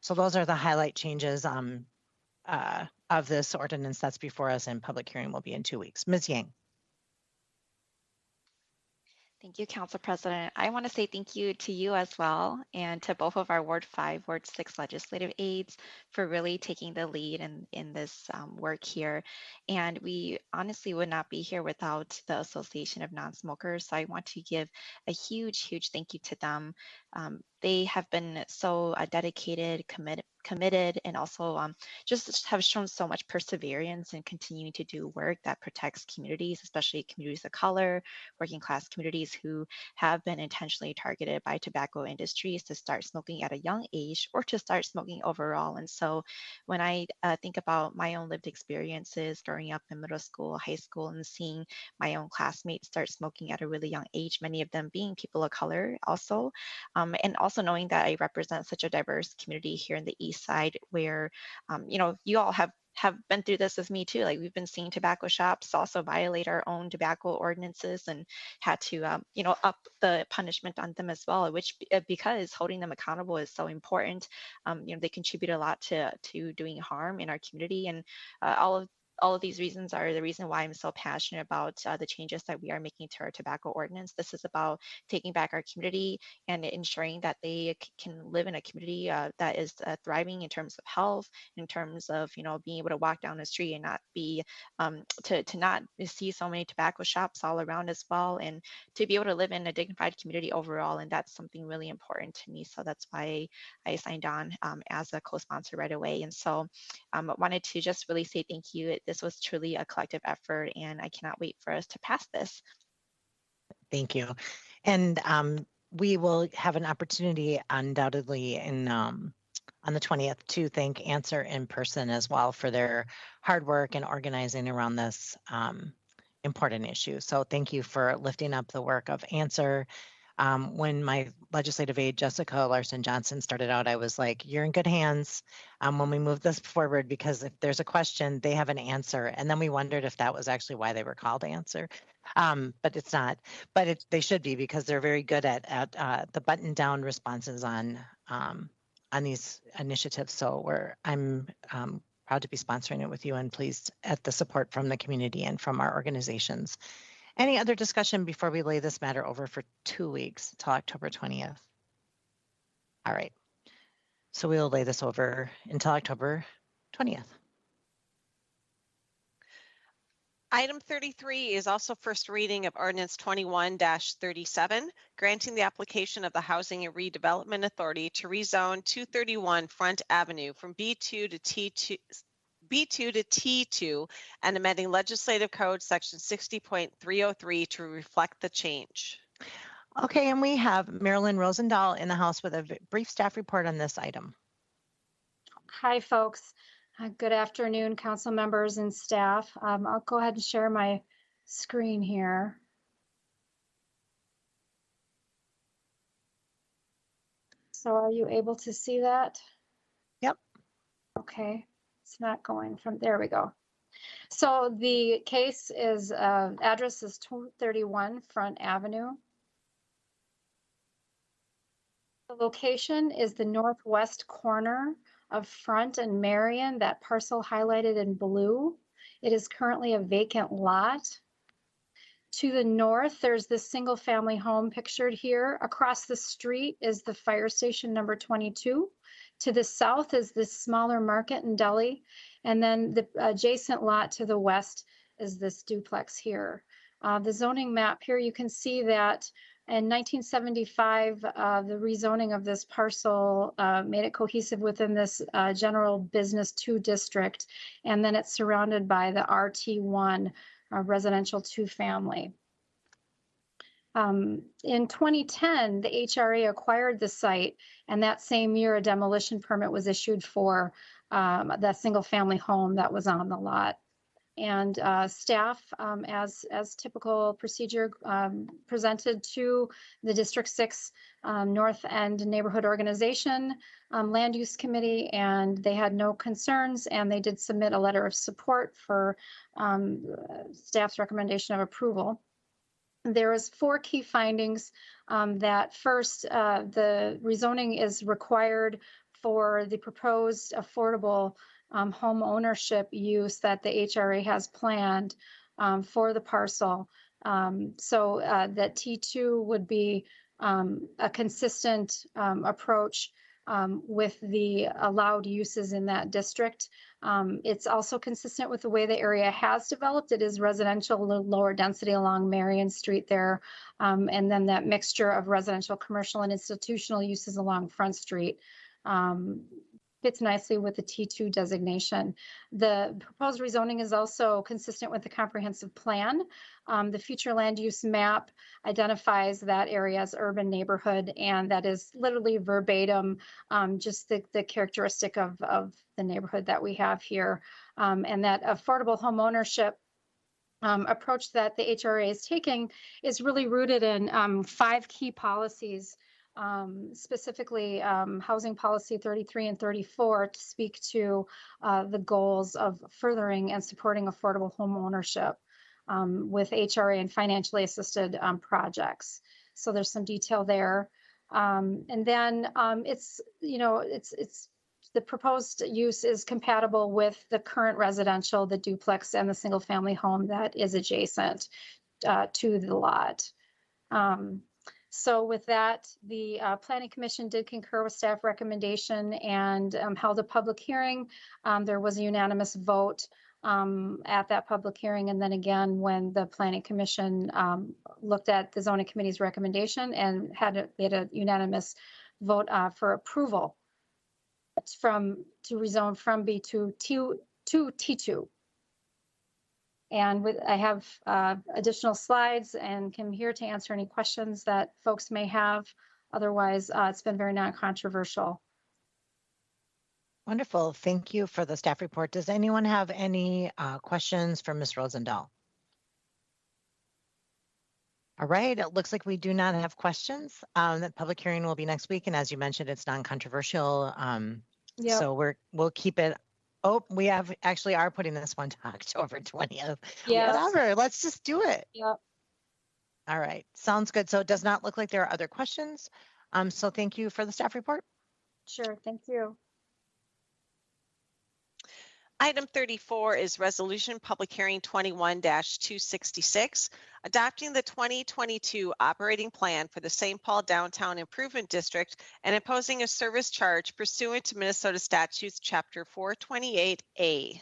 So those are the highlight changes of this ordinance that's before us, and public hearing will be in 2 weeks. Ms. Yang. Thank you, Council President. I want to say thank you to you as well, and to both of our Ward 5, Ward 6 legislative aides for really taking the lead in this work here. And we honestly would not be here without the Association of Non-Smokers. So I want to give a huge, huge thank you to them. They have been so dedicated, committed, and also just have shown so much perseverance in continuing to do work that protects communities, especially communities of color, working class communities who have been intentionally targeted by tobacco industries to start smoking at a young age or to start smoking overall. And so when I think about my own lived experiences growing up in middle school, high school, and seeing my own classmates start smoking at a really young age, many of them being people of color also, and also knowing that I represent such a diverse community here in the East Side, where you all have been through this with me too. Like, we've been seeing tobacco shops also violate our own tobacco ordinances and had to up the punishment on them as well, which because holding them accountable is so important. They contribute a lot to doing harm in our community, and all of all of these reasons are the reason why I'm so passionate about the changes that we are making to our tobacco ordinance. This is about taking back our community and ensuring that they can live in a community that is thriving in terms of health, in terms of, you know, being able to walk down the street and not be to not see so many tobacco shops all around as well, and to be able to live in a dignified community overall. And that's something really important to me. So that's why I signed on as a co-sponsor right away. And so wanted to just really say thank you. This was truly a collective effort, and I cannot wait for us to pass this. Thank you. And we will have an opportunity undoubtedly on the 20th to thank Answer in person as well for their hard work and organizing around this important issue. So thank you for lifting up the work of Answer. When my legislative aide, Jessica Larson Johnson, started out, I was like, you're in good hands when we move this forward, because if there's a question, they have an answer. And then we wondered if that was actually why they were called Answer. But it's not, but they should be, because they're very good at the button down responses on these initiatives. So I'm proud to be sponsoring it with you and pleased at the support from the community and from our organizations. Any other discussion before we lay this matter over for 2 weeks until October 20th? All right. So we'll lay this over until October 20th. Item 33 is also first reading of ordinance 21-37, granting the application of the Housing and Redevelopment Authority to rezone 231 Front Avenue from B2 to T2 and amending Legislative Code Section 60.303 to reflect the change. Okay, and we have Marilyn Rosendahl in the House with a brief staff report on this item. Hi, folks. Good afternoon, council members and staff. I'll go ahead and share my screen here. So are you able to see that? Yep. Okay, it's not going from, there we go. So the case is, address is 231 Front Avenue. The location is the northwest corner of Front and Marion, that parcel highlighted in blue. It is currently a vacant lot. To the north, there's this single family home pictured here. Across the street is the fire station number 22. To the south is this smaller market and deli. And then the adjacent lot to the west is this duplex here. The zoning map here, you can see that in 1975, the rezoning of this parcel made it cohesive within this general business 2 district, and then it's surrounded by the RT1 residential 2 family. In 2010, the HRA acquired the site, and that same year a demolition permit was issued for that single family home that was on the lot. And staff, as typical procedure, presented to the District 6 North End Neighborhood Organization Land Use Committee, and they had no concerns, and they did submit a letter of support for staff's recommendation of approval. There is 4 key findings. That first, the rezoning is required for the proposed affordable home ownership use that the HRA has planned for the parcel. So that T2 would be a consistent approach with the allowed uses in that district. It's also consistent with the way the area has developed. It is residential, lower density along Marion Street there, and then that mixture of residential, commercial, and institutional uses along Front Street. Fits nicely with the T2 designation. The proposed rezoning is also consistent with the comprehensive plan. The future land use map identifies that area as urban neighborhood, and that is literally verbatim, just the characteristic of the neighborhood that we have here. And that affordable home ownership approach that the HRA is taking is really rooted in 5 key policies. Specifically Housing Policy 33 and 34 to speak to the goals of furthering and supporting affordable home ownership with HRA and financially assisted projects. So there's some detail there. And then it's the proposed use is compatible with the current residential, the duplex, and the single-family home that is adjacent to the lot. So with that, the Planning Commission did concur with staff recommendation and held a public hearing. There was a unanimous vote at that public hearing. And then again, when the Planning Commission looked at the Zoning Committee's recommendation and had a unanimous vote for approval to rezone from B2 to T2. And I have additional slides and am here to answer any questions that folks may have. Otherwise, it's been very non-controversial. Wonderful. Thank you for the staff report. Does anyone have any questions for Ms. Rosendahl? All right, it looks like we do not have questions. The public hearing will be next week. And as you mentioned, it's non-controversial. Yep. So we'll keep it. Oh, we actually are putting this one to October 20th. Yes. Whatever, let's just do it. Yep. All right, sounds good. So it does not look like there are other questions. So thank you for the staff report. Sure, thank you. Item 34 is Resolution Public Hearing 21-266, adopting the 2022 operating plan for the St. Paul Downtown Improvement District and imposing a service charge pursuant to Minnesota Statutes Chapter 428A.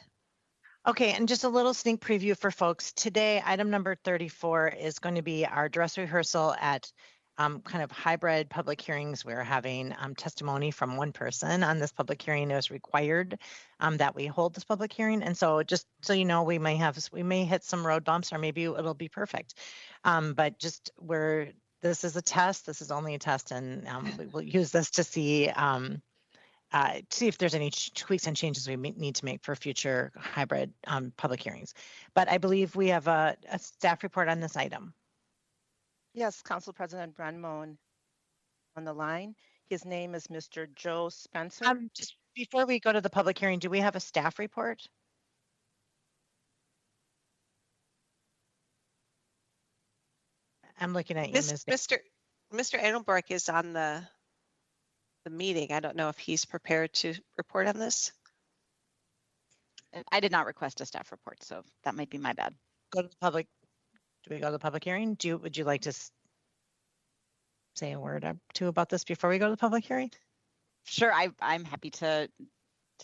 Okay, and just a little sneak preview for folks. Today, item number 34 is going to be our dress rehearsal at kind of hybrid public hearings. We're having testimony from one person on this public hearing. It was required that we hold this public hearing. And so just so you know, we may hit some road bumps or maybe it'll be perfect. But just this is a test. This is only a test. And we'll use this to see if there's any tweaks and changes we need to make for future hybrid public hearings. But I believe we have a staff report on this item. Yes, Council President Brenmoen on the line. His name is Mr. Joe Spencer. Just before we go to the public hearing, do we have a staff report? I'm looking at you, Ms. Mr. Edelbrook is on the meeting. I don't know if he's prepared to report on this. I did not request a staff report, so that might be my bad. Go to the public. Do we go to the public hearing? Would you like to say a word or two about this before we go to the public hearing? Sure, I'm happy to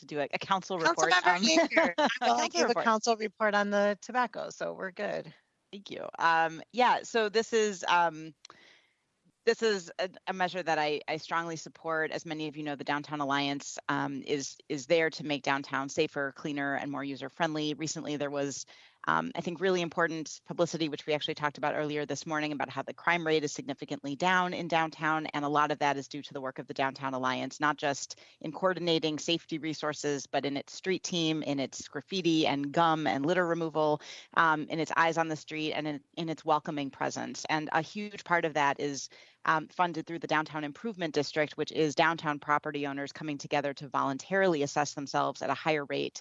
do a council report. I gave a council report on the tobacco, so we're good. Thank you. Yeah, so this is a measure that I strongly support. As many of you know, the Downtown Alliance is there to make downtown safer, cleaner, and more user-friendly. Recently, there was I think really important publicity, which we actually talked about earlier this morning, about how the crime rate is significantly down in downtown. And a lot of that is due to the work of the Downtown Alliance, not just in coordinating safety resources, but in its street team, in its graffiti and gum and litter removal, in its eyes on the street, and in its welcoming presence. And a huge part of that is funded through the Downtown Improvement District, which is downtown property owners coming together to voluntarily assess themselves at a higher rate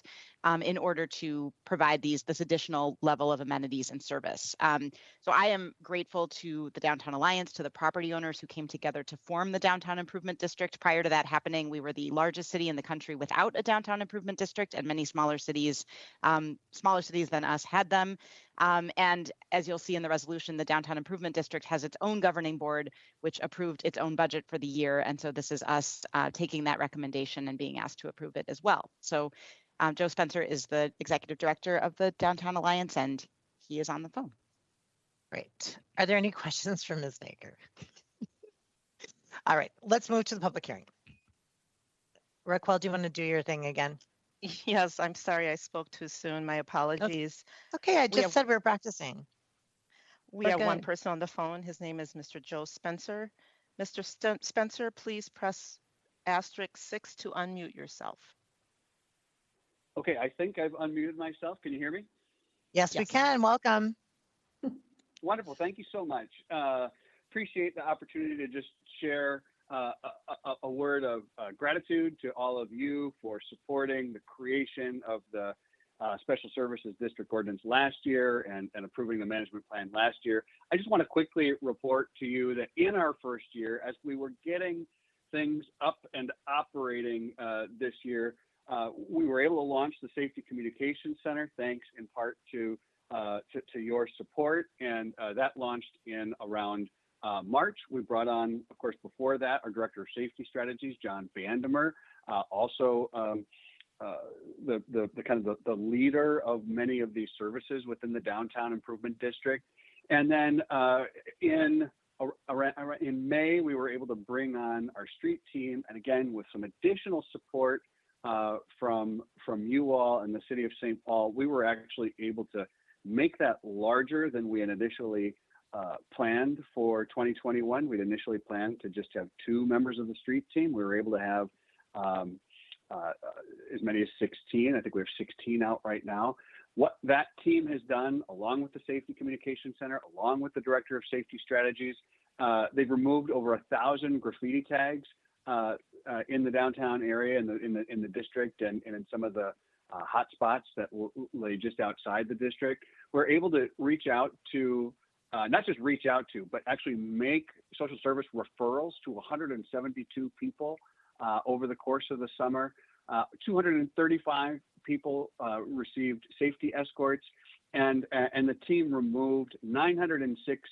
in order to provide this additional level of amenities and service. So I am grateful to the Downtown Alliance, to the property owners who came together to form the Downtown Improvement District. Prior to that happening, we were the largest city in the country without a Downtown Improvement District, and many smaller cities than us had them. And as you'll see in the resolution, the Downtown Improvement District has its own governing board, which approved its own budget for the year. And so this is us taking that recommendation and being asked to approve it as well. So Joe Spencer is the executive director of the Downtown Alliance, and he is on the phone. Great. Are there any questions for Ms. Baker? All right, let's move to the public hearing. Raquel, do you want to do your thing again? Yes, I'm sorry I spoke too soon. My apologies. Okay, I just said we were practicing. We have one person on the phone. His name is Mr. Joe Spencer. Mr. Spencer, please press *6 to unmute yourself. Okay, I think I've unmuted myself. Can you hear me? Yes, we can. Welcome. Wonderful. Thank you so much. Appreciate the opportunity to just share a word of gratitude to all of you for supporting the creation of the Special Services District Ordinance last year and approving the management plan last year. I just want to quickly report to you that in our first year, as we were getting things up and operating this year, we were able to launch the Safety Communications Center, thanks in part to your support, and that launched in around March. We brought on, of course, before that, our Director of Safety Strategies, John Vandemer, also the kind of the leader of many of these services within the Downtown Improvement District. And then in May, we were able to bring on our street team, and again, with some additional support from you all and the City of St. Paul, we were actually able to make that larger than we had initially planned for 2021. We'd initially planned to just have 2 members of the street team. We were able to have as many as 16. I think we have 16 out right now. What that team has done, along with the Safety Communication Center, along with the Director of Safety Strategies, they've removed over 1,000 graffiti tags in the downtown area, in the district, and in some of the hot spots that lay just outside the district. We're able to reach out to, not just reach out to, but actually make social service referrals to 172 people over the course of the summer. 235 people received safety escorts, and the team removed 906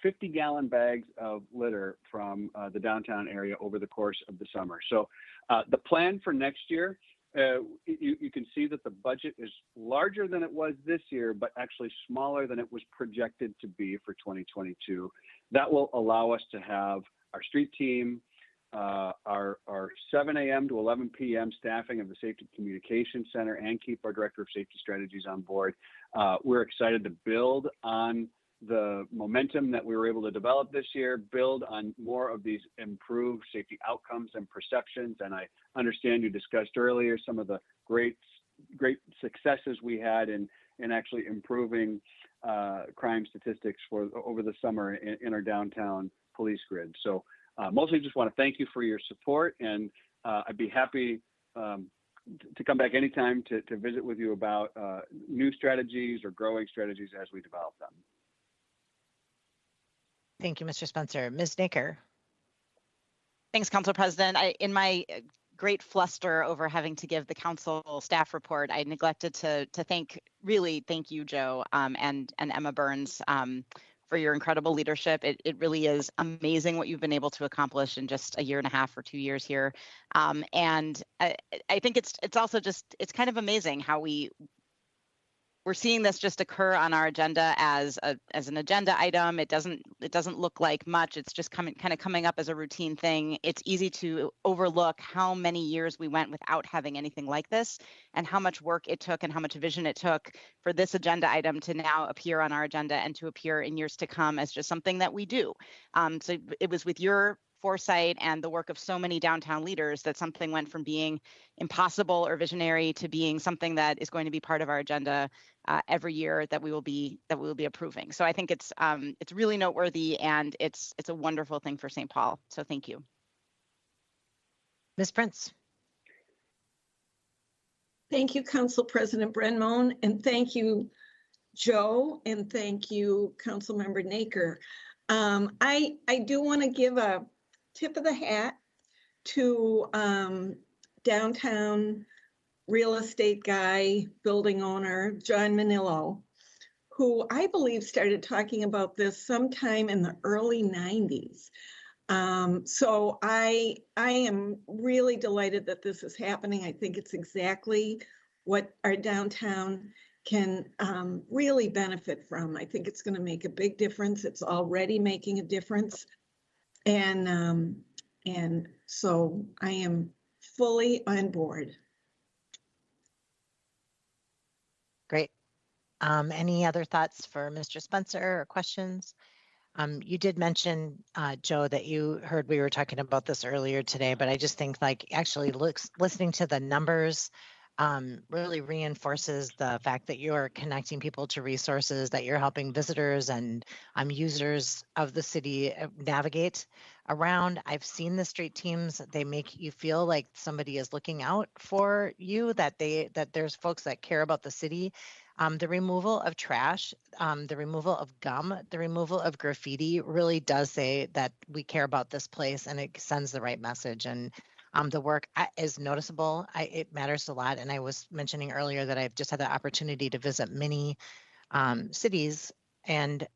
50-gallon bags of litter from the downtown area over the course of the summer. So the plan for next year, you can see that the budget is larger than it was this year, but actually smaller than it was projected to be for 2022. That will allow us to have our street team, our 7 a.m. to 11 p.m. staffing of the Safety Communication Center, and keep our Director of Safety Strategies on board. We're excited to build on the momentum that we were able to develop this year, build on more of these improved safety outcomes and perceptions. And I understand you discussed earlier some of the great successes we had in actually improving crime statistics over the summer in our downtown police grid. So mostly just want to thank you for your support, and I'd be happy to come back anytime to visit with you about new strategies or growing strategies as we develop them. Thank you, Mr. Spencer. Ms. Naker. Thanks, Council President. In my great fluster over having to give the council staff report, I neglected to really thank you, Joe, and Emma Burns, for your incredible leadership. It really is amazing what you've been able to accomplish in just a year and a half or 2 years here. And I think it's also just, it's kind of amazing how we're seeing this just occur on our agenda as an agenda item. It doesn't look like much. It's just kind of coming up as a routine thing. It's easy to overlook how many years we went without having anything like this, and how much work it took and how much vision it took for this agenda item to now appear on our agenda and to appear in years to come as just something that we do. So it was with your foresight and the work of so many downtown leaders that something went from being impossible or visionary to being something that is going to be part of our agenda every year that we will be approving. So I think it's really noteworthy, and it's a wonderful thing for St. Paul. So thank you. Ms. Prince. Thank you, Council President Brenmone, and thank you, Joe, and thank you, Councilmember Naker. I do want to give a tip of the hat to downtown real estate guy, building owner, John Manillo, who I believe started talking about this sometime in the early 90s. So I am really delighted that this is happening. I think it's exactly what our downtown can really benefit from. I think it's going to make a big difference. It's already making a difference. And so I am fully on board. Great. Any other thoughts for Mr. Spencer or questions? You did mention, Joe, that you heard we were talking about this earlier today, but I just think like actually listening to the numbers really reinforces the fact that you're connecting people to resources, that you're helping visitors and users of the city navigate around. I've seen the street teams. They make you feel like somebody is looking out for you, that there's folks that care about the city. The removal of trash, the removal of gum, the removal of graffiti really does say that we care about this place and it sends the right message. And the work is noticeable. It matters a lot. And I was mentioning earlier that I've just had the opportunity to visit many cities, and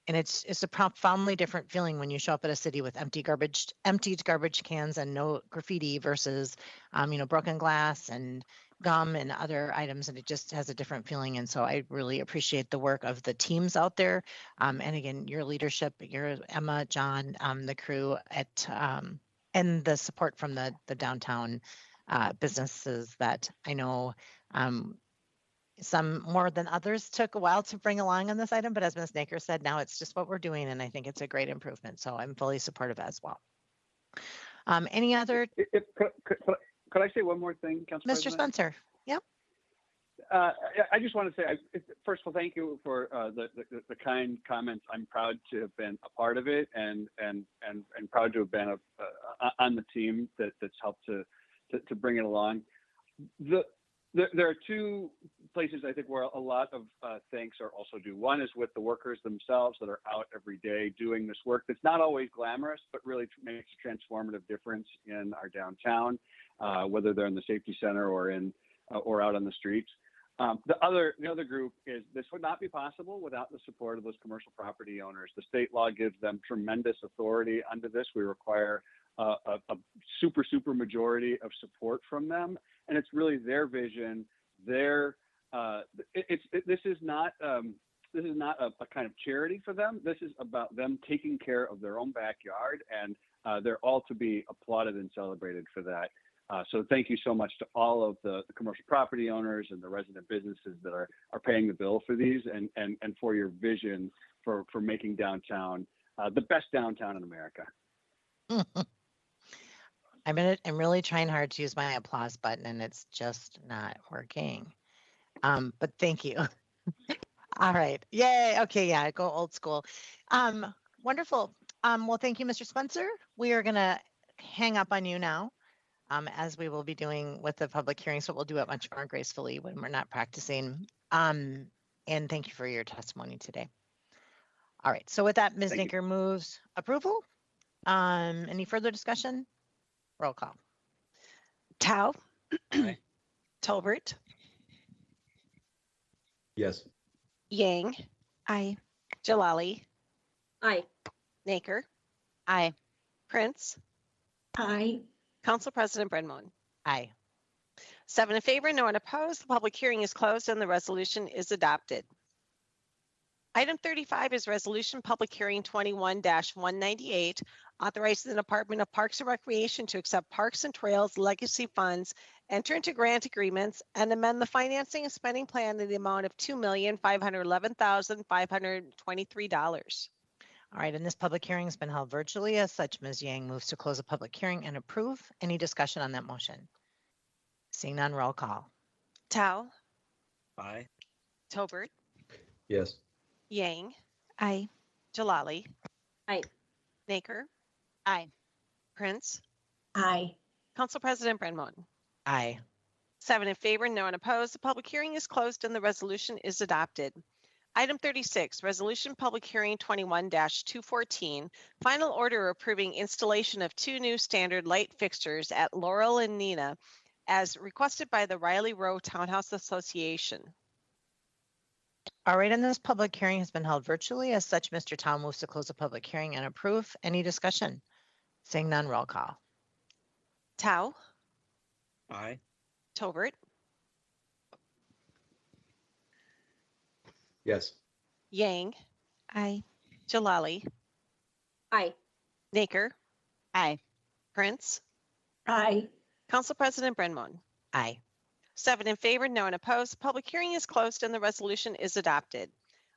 it's a profoundly different feeling when you show up at a city with emptied garbage cans and no graffiti versus, broken glass and gum and other items, and it just has a different feeling. And so I really appreciate the work of the teams out there, and again, your leadership, your Emma, John, the crew at, and the support from the downtown businesses that I know. Some more than others took a while to bring along on this item, but as Ms. Naker said, now it's just what we're doing, and I think it's a great improvement. So I'm fully supportive as well. Any other? Could I say one more thing, Council Mr. President? Spencer? Yep. I just want to say, first of all, thank you for the kind comments. I'm proud to have been a part of it, and proud to have been on the team that's helped to bring it along. There are two places I think where a lot of thanks are also due. One is with the workers themselves that are out every day doing this work that's not always glamorous, but really makes a transformative difference in our downtown, whether they're in the safety center or out on the streets. The other group is, this would not be possible without the support of those commercial property owners. The state law gives them tremendous authority under this. We require a super majority of support from them, and it's really their vision. This is not a kind of charity for them. This is about them taking care of their own backyard, and they're all to be applauded and celebrated for that. So thank you so much to all of the commercial property owners and the resident businesses that are paying the bill for these, and for your vision for making downtown the best downtown in America. I'm really trying hard to use my applause button, and it's just not working. But thank you. All right. Yay. Okay. Yeah. Go old school. Wonderful. Well, thank you, Mr. Spencer. We are going to hang up on you now, as we will be doing with the public hearings, but we'll do it much more gracefully when we're not practicing. And thank you for your testimony today. All right. So with that, Ms. Naker moves approval. Any further discussion? Roll call. Tao. Tolbert. Yes. Yang. Aye. Jalali. Aye. Naker. Aye. Prince. Aye. Council President Brennan. Aye. 7 in favor, no one opposed. The public hearing is closed and the resolution is adopted. Item 35 is Resolution Public Hearing 21-198, authorizing the Department of Parks and Recreation to accept Parks and Trails legacy funds, enter into grant agreements, and amend the financing and spending plan in the amount of $2,511,523. All right, and this public hearing has been held virtually. As such, Ms. Yang moves to close the public hearing and approve. Any discussion on that motion? Seeing none, roll call. Tao. Aye. Tolbert. Yes. Yang. Aye. Jalali. Aye. Naker. Aye. Prince. Aye. Council President Brennan. Aye. 7 in favor, no one opposed. The public hearing is closed and the resolution is adopted. Item 36, Resolution Public Hearing 21-214, final order approving installation of 2 new standard light fixtures at Laurel and Nina as requested by the Riley Row Townhouse Association. All right, and this public hearing has been held virtually. As such, Mr. Tom moves to close the public hearing and approve. Any discussion? Seeing none, roll call. Tao. Aye. Tolbert. Yes. Yang. Aye. Jalali. Aye. Naker. Aye. Prince. Aye. Council President Brennan. Aye. 7 in favor, no one opposed. The public hearing is closed and the resolution is adopted.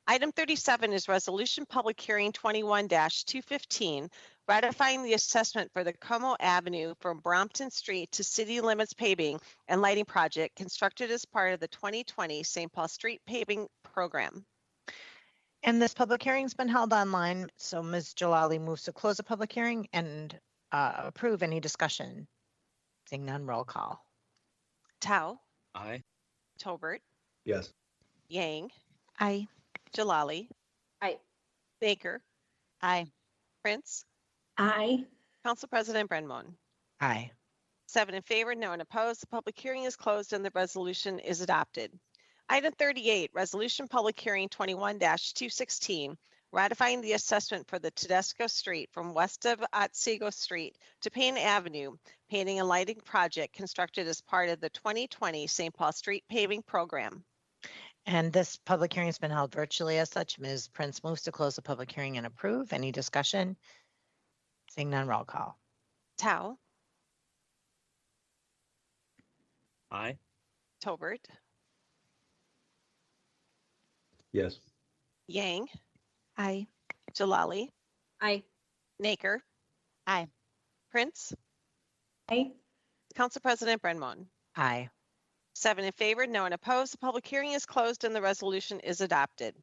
Item 37 is Resolution Public Hearing 21-215, ratifying the assessment for the Como Avenue from Brompton Street to City Limits Paving and Lighting Project constructed as part of the 2020 St. Paul Street Paving Program. And this public hearing has been held online. So Ms. Jalali moves to close the public hearing and approve. Any discussion? Seeing none, roll call. Tao. Aye. Tolbert. Yes. Yang, Aye. Jalali, Aye. Baker, Aye. Prince, Aye. Council President Brenmon. Aye. 7 in favor, no one opposed. The public hearing is closed and the resolution is adopted. Item 38, Resolution Public Hearing 21-216, ratifying the assessment for the Tedesco Street from west of Otsego Street to Payne Avenue, painting and lighting project constructed as part of the 2020 St. Paul Street paving program. And this public hearing has been held virtually. As such, Ms. Prince moves to close the public hearing and approve. Any discussion? Seeing none, roll call. Tao, Aye. Tobert, Yes. Yang, Aye. Jalali, Aye. Naker, Aye. Prince, Aye. Council President Brenmon. Aye. 7 in favor, no one opposed. The public hearing is closed and the resolution is adopted.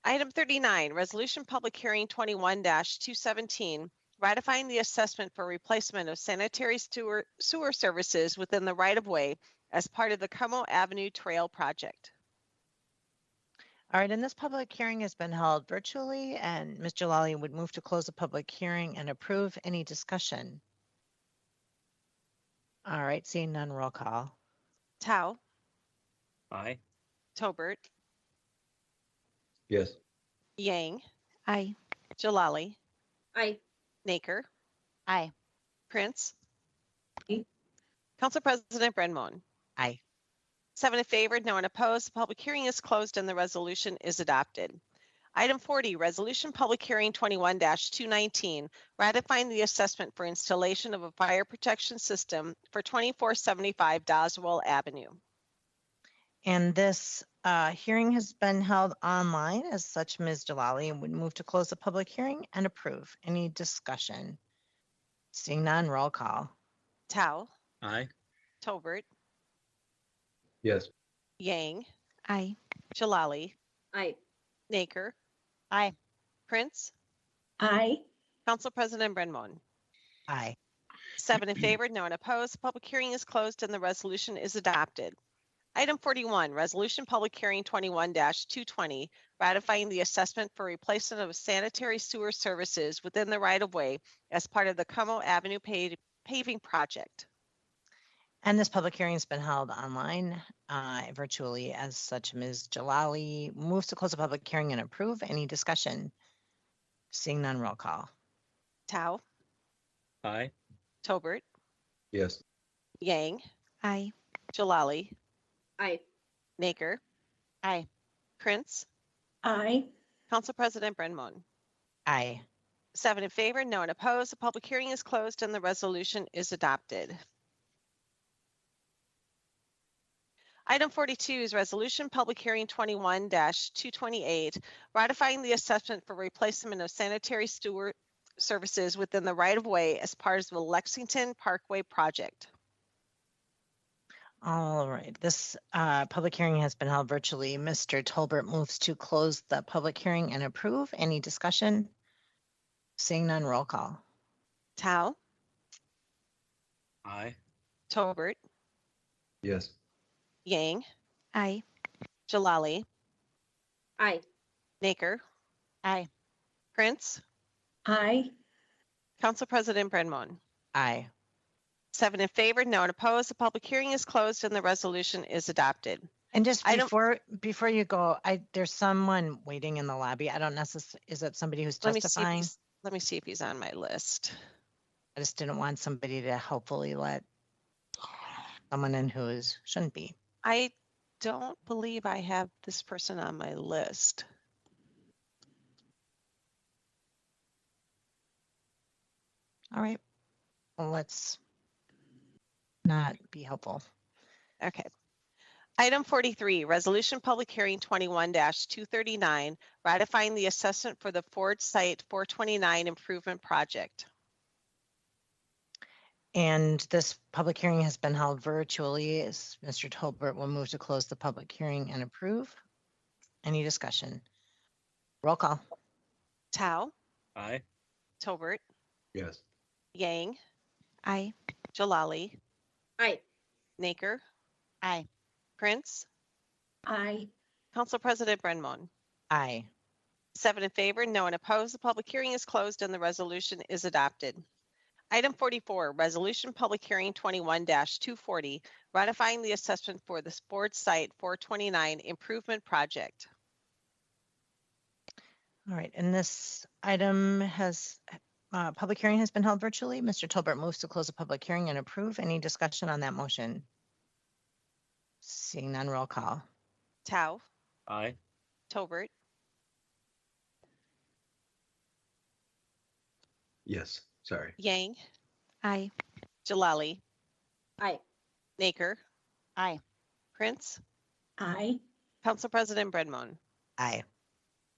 Item 39, Resolution Public Hearing 21-217, ratifying the assessment for replacement of sanitary sewer services within the right-of-way as part of the Como Avenue Trail project. All right, and this public hearing has been held virtually, and Ms. Jalali would move to close the public hearing and approve. Any discussion? All right, seeing none, roll call. Tao, Aye. Tobert, Yes. Yang, Aye. Jalali, Aye. Naker, Aye. Prince, Aye. Council President Brenmon. Aye. 7 in favor, no one opposed. The public hearing is closed and the resolution is adopted. Item 40, Resolution Public Hearing 21-219, ratifying the assessment for installation of a fire protection system for 2475 Doswell Avenue. And this hearing has been held online. As such, Ms. Jalali would move to close the public hearing and approve. Any discussion? Seeing none, roll call. Tao, Aye. Tobert, Yes. Yang, Aye. Jalali, Aye. Naker, Aye. Prince, Aye. Council President Brenmon. Aye. 7 in favor, no one opposed. The public hearing is closed and the resolution is adopted. Item 41, Resolution Public Hearing 21-220, ratifying the assessment for replacement of sanitary sewer services within the right-of-way as part of the Como Avenue paving project. And this public hearing has been held online, virtually. As such, Ms. Jalali moves to close the public hearing and approve. Any discussion? Seeing none, roll call. Tao, Aye. Tobert, Yes. Yang, Aye. Jalali, Aye. Naker, Aye. Prince, Aye. Council President Brenmon. Aye. 7 in favor, no one opposed. The public hearing is closed and the resolution is adopted. Item 42 is Resolution Public Hearing 21-228, ratifying the assessment for replacement of sanitary sewer services within the right-of-way as part of the Lexington Parkway project. All right, this public hearing has been held virtually. Mr. Tolbert moves to close the public hearing and approve. Any discussion? Seeing none, roll call. Tao, Aye. Tobert, Yes. Yang, Aye. Jalali, Aye. Naker, Aye. Prince, Aye. Council President Brenmon. Aye. 7 in favor, no one opposed. The public hearing is closed and the resolution is adopted. And just Item- before you go, there's someone waiting in the lobby. I don't necessarily, is that somebody who's testifying? Let me see if he's on my list. I just didn't want somebody to hopefully let someone in who shouldn't be. I don't believe I have this person on my list. All right. Well, let's not be helpful. Okay. Item 43, Resolution Public Hearing 21-239, ratifying the assessment for the Ford Site 429 Improvement Project. And this public hearing has been held virtually. As Mr. Tolbert will move to close the public hearing and approve. Any discussion? Roll call. Tao, Aye. Tobert, Yes. Yang, Aye. Jalali, Aye. Naker, Aye. Prince, Aye. Council President Brenmon. Aye. 7 in favor, no one opposed. The public hearing is closed and the resolution is adopted. Item 44, Resolution Public Hearing 21-240, ratifying the assessment for the sports site 429 improvement project. All right, and this item public hearing has been held virtually. Mr. Tolbert moves to close the public hearing and approve. Any discussion on that motion? Seeing none, roll call. Tao, Aye. Tolbert, Yes, sorry. Yang, Aye. Jalali, Aye. Naker, Aye. Prince, Aye. Council President Brenmon. Aye.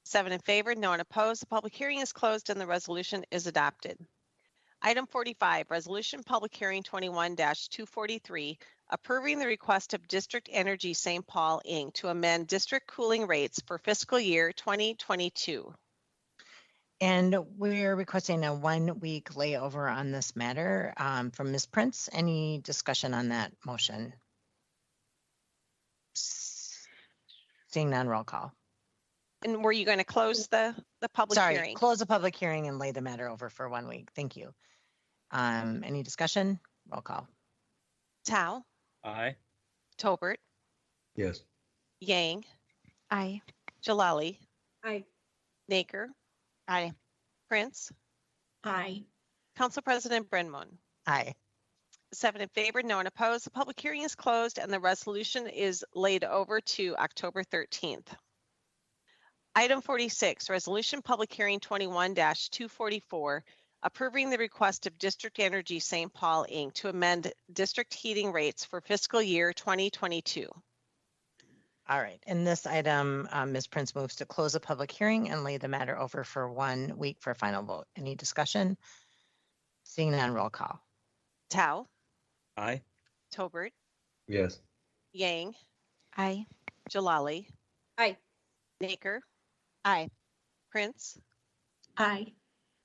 7 in favor, no one opposed. The public hearing is closed and the resolution is adopted. Item 45, Resolution Public Hearing 21-243, approving the request of District Energy St. Paul, Inc. to amend district cooling rates for fiscal year 2022. And we're requesting a 1-week layover on this matter from Ms. Prince. Any discussion on that motion? Seeing none, roll call. And were you going to close the public Sorry, hearing? close the public hearing and lay the matter over for 1 week. Thank you. Any discussion? Roll call. Tao, Aye. Tolbert, Yes. Yang, Aye. Jalali, Aye. Naker, Aye. Prince, Aye. Council President Brenmon. Aye. 7 in favor, no one opposed. The public hearing is closed and the resolution is laid over to October 13th. Item 46, Resolution Public Hearing 21-244, approving the request of District Energy St. Paul, Inc. to amend district heating rates for fiscal year 2022. All right. In this item, Ms. Prince moves to close the public hearing and lay the matter over for 1 week for final vote. Any discussion? Seeing none, roll call. Tao, Aye. Tolbert, Yes. Yang, Aye. Jalali, Aye. Naker, Aye. Prince, Aye.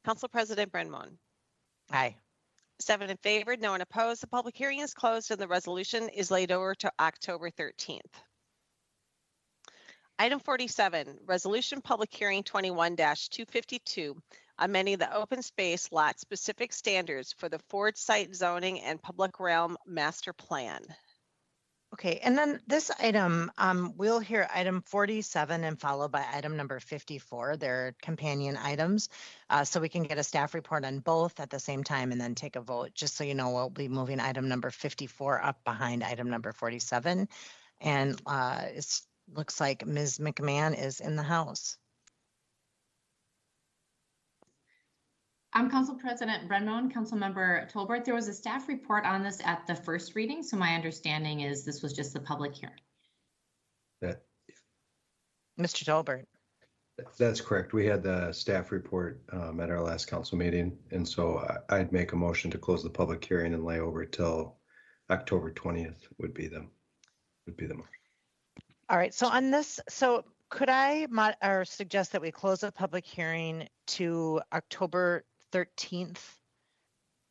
Council President Brenmon. Aye. 7 in favor, no one opposed. The public hearing is closed and the resolution is laid over to October 13th. Item 47, Resolution Public Hearing 21-252, amending the open space lot specific standards for the Ford Site Zoning and Public Realm Master Plan. Okay, and then this item, we'll hear item 47 and followed by item number 54. They're companion items. So we can get a staff report on both at the same time and then take a vote. Just so you know, we'll be moving item number 54 up behind item number 47. And it looks like Ms. McMahon is in the house. I'm Council President Brenmon, Councilmember Tolbert. There was a staff report on this at the first reading, so my understanding is this was just the public hearing. Mr. Tolbert. That's correct. We had the staff report at our last council meeting, and so I'd make a motion to close the public hearing and lay over till October 20th would be the motion. All right, so on this, so could I suggest that we close the public hearing to October 13th?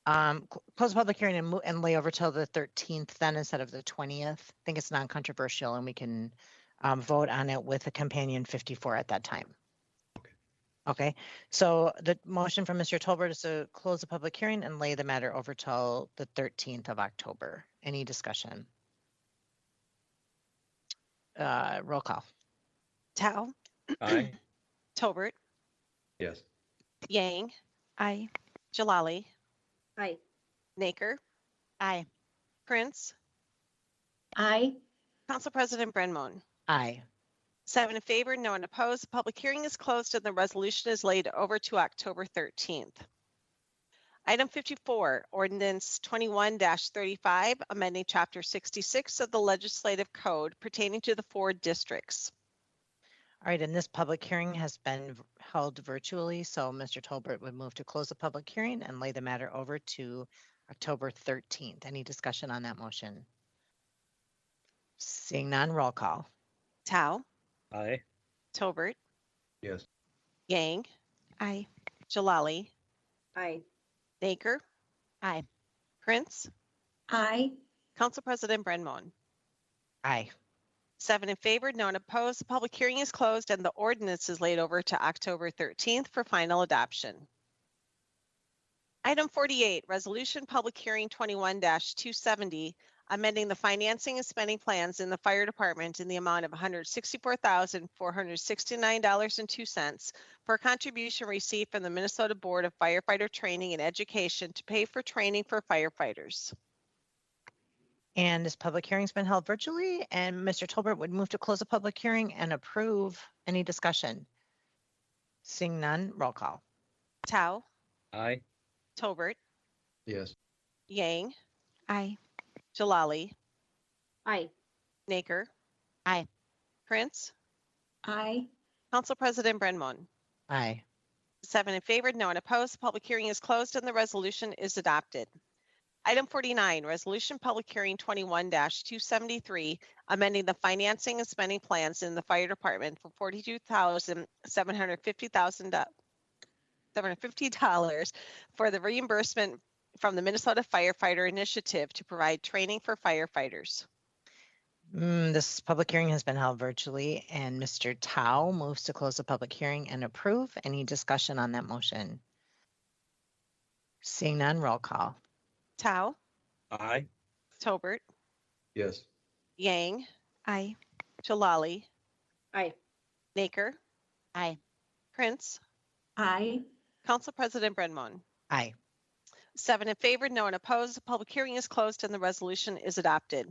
Close the public hearing and lay over till the 13th then instead of the 20th. I think it's non-controversial and we can vote on it with a companion 54 at that time. Okay, so the motion from Mr. Tolbert is to close the public hearing and lay the matter over till the 13th of October. Any discussion? Roll call. Tao, Aye. Tolbert, Yes. Yang, Aye. Jalali, Aye. Naker, Aye. Prince, Aye. Council President Brenmon. Aye. 7 in favor, no one opposed. The public hearing is closed and the resolution is laid over to October 13th. Item 54, Ordinance 21-35, amending Chapter 66 of the Legislative Code pertaining to the Ford districts. All right, and this public hearing has been held virtually, so Mr. Tolbert would move to close the public hearing and lay the matter over to October 13th. Any discussion on that motion? Seeing none, roll call. Tao, Aye. Tolbert, Yes. Yang, Aye. Jalali, Aye. Naker, Aye. Prince, Aye. Council President Brenmon. Aye. 7 in favor, no one opposed. The public hearing is closed and the ordinance is laid over to October 13th for final adoption. Item 48, resolution public hearing 21-270, amending the financing and spending plans in the fire department in the amount of $164,469.02 for a contribution received from the Minnesota Board of Firefighter Training and Education to pay for training for firefighters. And this public hearing's been held virtually, and Mr. Tolbert would move to close the public hearing and approve. Any discussion? Seeing none, roll call. Tao, Aye. Tolbert, Yes. Yang, Aye. Jalali, Aye. Naker, Aye. Prince, Aye. Council President Brenmon. Aye. 7 in favor, no one opposed. The public hearing is closed and the resolution is adopted. Item 49, resolution public hearing 21-273, amending the financing and spending plans in the fire department for $42,750 for the reimbursement from the Minnesota Firefighter Initiative to provide training for firefighters. This public hearing has been held virtually, and Mr. Tao moves to close the public hearing and approve. Any discussion on that motion? Seeing none, roll call. Tao, Aye. Tolbert, Yes. Yang, Aye. Jalali, Aye. Naker, Aye. Prince, Aye. Council President Brenmon. Aye. 7 in favor, no one opposed. The public hearing is closed and the resolution is adopted.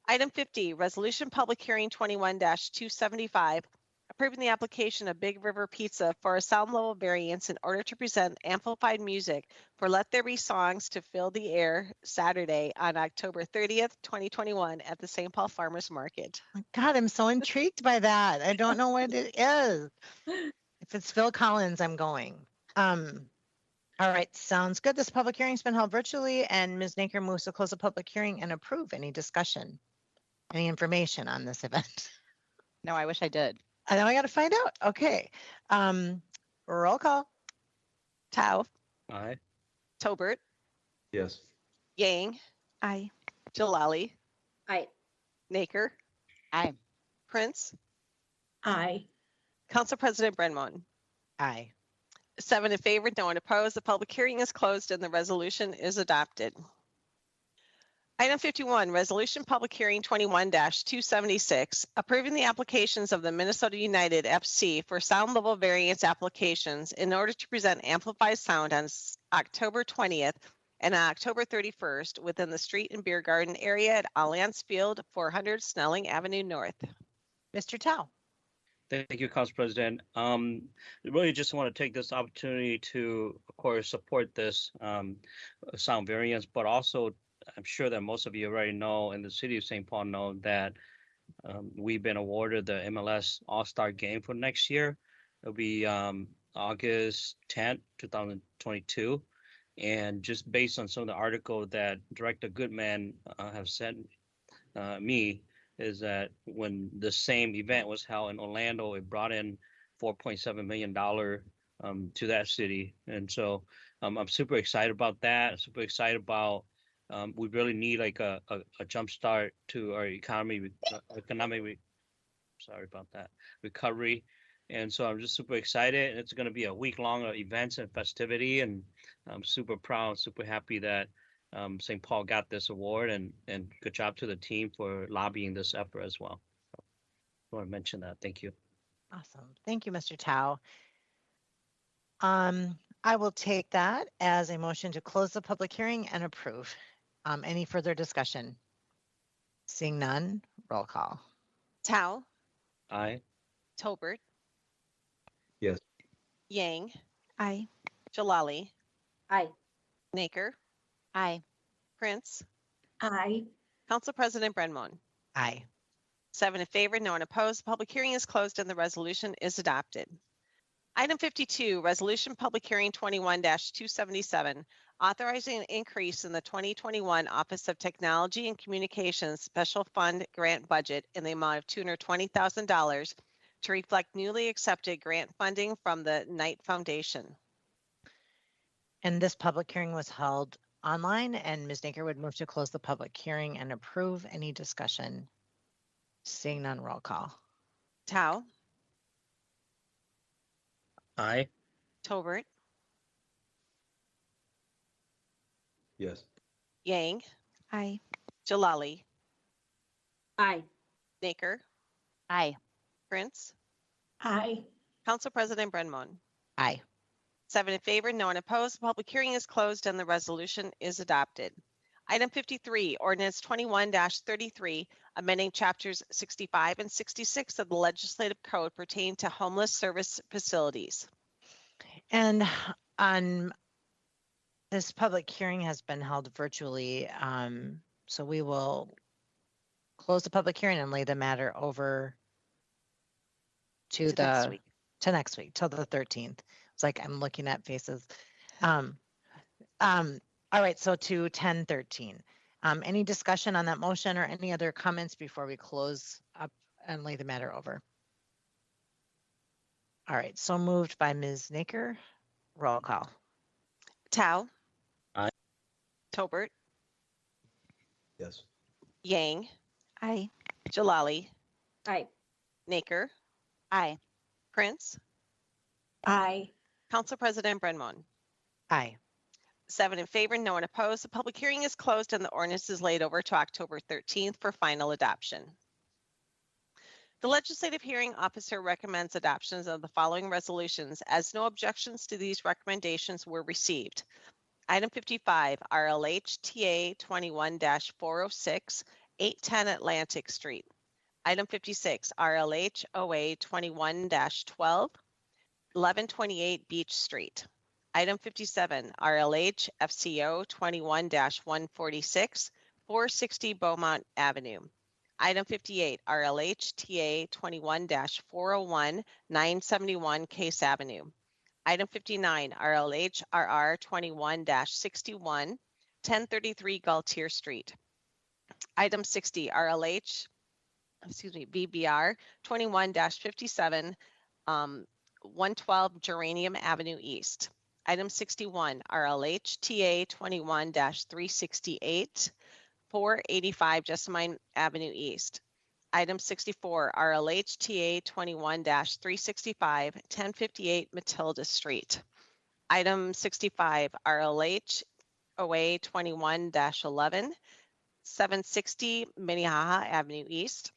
Item 50, resolution public hearing 21-275, approving the application of Big River Pizza for a sound level variance in order to present amplified music for Let There Be Songs to Fill the Air Saturday on October 30th, 2021 at the St. Paul Farmers Market. God, I'm so intrigued by that. I don't know what it is. If it's Phil Collins, I'm going. All right, sounds good. This public hearing's been held virtually, and Ms. Naker moves to close the public hearing and approve. Any discussion? Any information on this event? No, I wish I did. I know I got to find out. Okay. Roll call. Tao, Aye. Tolbert, Yes. Yang, Aye. Jalali, Aye. Naker, Aye. Prince, Aye. Council President Brenmon. Aye. 7 in favor, no one opposed. The public hearing is closed and the resolution is adopted. Item 51, resolution public hearing 21-276, approving the applications of the Minnesota United FC for sound level variance applications in order to present amplified sound on October 20th and on October 31st within the street and beer garden area at Allianz Field, 400 Snelling Avenue North. Mr. Tao. Thank you, Council President. Really just want to take this opportunity to, of course, support this sound variance, but also I'm sure that most of you already know, and the city of St. Paul know that we've been awarded the MLS All-Star Game for next year. It'll be August 10th, 2022. And just based on some of the article that Director Goodman have sent me, is that when the same event was held in Orlando, it brought in $4.7 million to that city. And so I'm super excited about that. Super excited about we really need like a jump start to our economic recovery. And so I'm just super excited. It's going to be a week-long events and festivity, and I'm super proud, super happy that St. Paul got this award, and good job to the team for lobbying this effort as well. So I want to mention that. Thank you. Awesome. Thank you, Mr. Tao. I will take that as a motion to close the public hearing and approve. Any further discussion? Seeing none, roll call. Tao, Aye. Tolbert, Yes. Yang, Aye. Jalali, Aye. Naker, Aye. Prince, Aye. Council President Brenmon. Aye. 7 in favor, no one opposed. The public hearing is closed and the resolution is adopted. Item 52, resolution public hearing 21-277, authorizing an increase in the 2021 Office of Technology and Communications Special Fund grant budget in the amount of $220,000 to reflect newly accepted grant funding from the Knight Foundation. And this public hearing was held online, and Ms. Naker would move to close the public hearing and approve. Any discussion? Seeing none, roll call. Tao, Aye. Tolbert, Yes. Yang, Aye. Jalali, Aye. Naker, Aye. Prince, Aye. Council President Brenman. Aye. 7 in favor, no one opposed. The public hearing is closed and the resolution is adopted. Item 53, ordinance 21-33, amending chapters 65 and 66 of the legislative code pertaining to homeless service facilities. And on this public hearing has been held virtually, so we will close the public hearing and lay the matter over to next week. next week, till the 13th. It's like I'm looking at faces. All right, so to 10:13. Any discussion on that motion or any other comments before we close up and lay the matter over? All right, so moved by Ms. Naker. Roll call. Tao. Aye. Tolbert, Yes. Yang, Aye. Jalali, Aye. Naker, Aye. Prince, Aye. Council President Brenman. Aye. 7 in favor, no one opposed. The public hearing is closed and the ordinance is laid over to October 13th for final adoption. The legislative hearing officer recommends adoptions of the following resolutions as no objections to these recommendations were received. Item 55, RLH TA 21-406, 810 Atlantic Street. Item 56, RLH OA 21-12, 1128 Beach Street. Item 57, RLH FCO 21-146, 460 Beaumont Avenue. Item 58, RLH TA 21-401, 971 Case Avenue. Item 59, RLH RR 21-61, 1033 Gaultier Street. Item 60, BBR 21-57, 112 Geranium Avenue East. Item 61, RLH TA 21-368, 485 Jessamine Avenue East. Item 64, RLH TA 21-365, 1058 Matilda Street. Item 65, RLH OA 21-11, 760 Minnehaha Avenue East.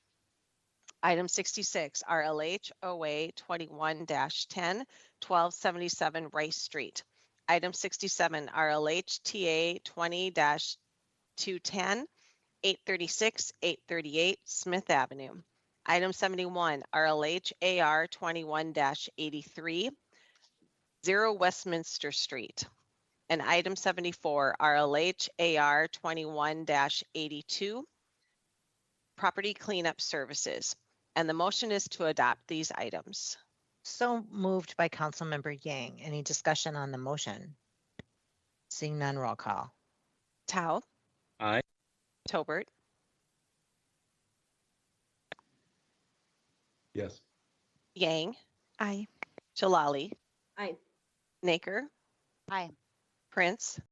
Item 66, RLH OA 21-10, 1277 Rice Street. Item 67, RLH TA 20-210, 836, 838 Smith Avenue. Item 71, RLH AR 21-83, 0 Westminster Street. And item 74, RLH AR 21-82, Property Cleanup Services. And the motion is to adopt these items. So moved by Councilmember Yang. Any discussion on the motion? Seeing none, roll call. Tao. Aye. Tolbert, Yes. Yang, Aye. Jalali, Aye. Naker, Aye. Prince,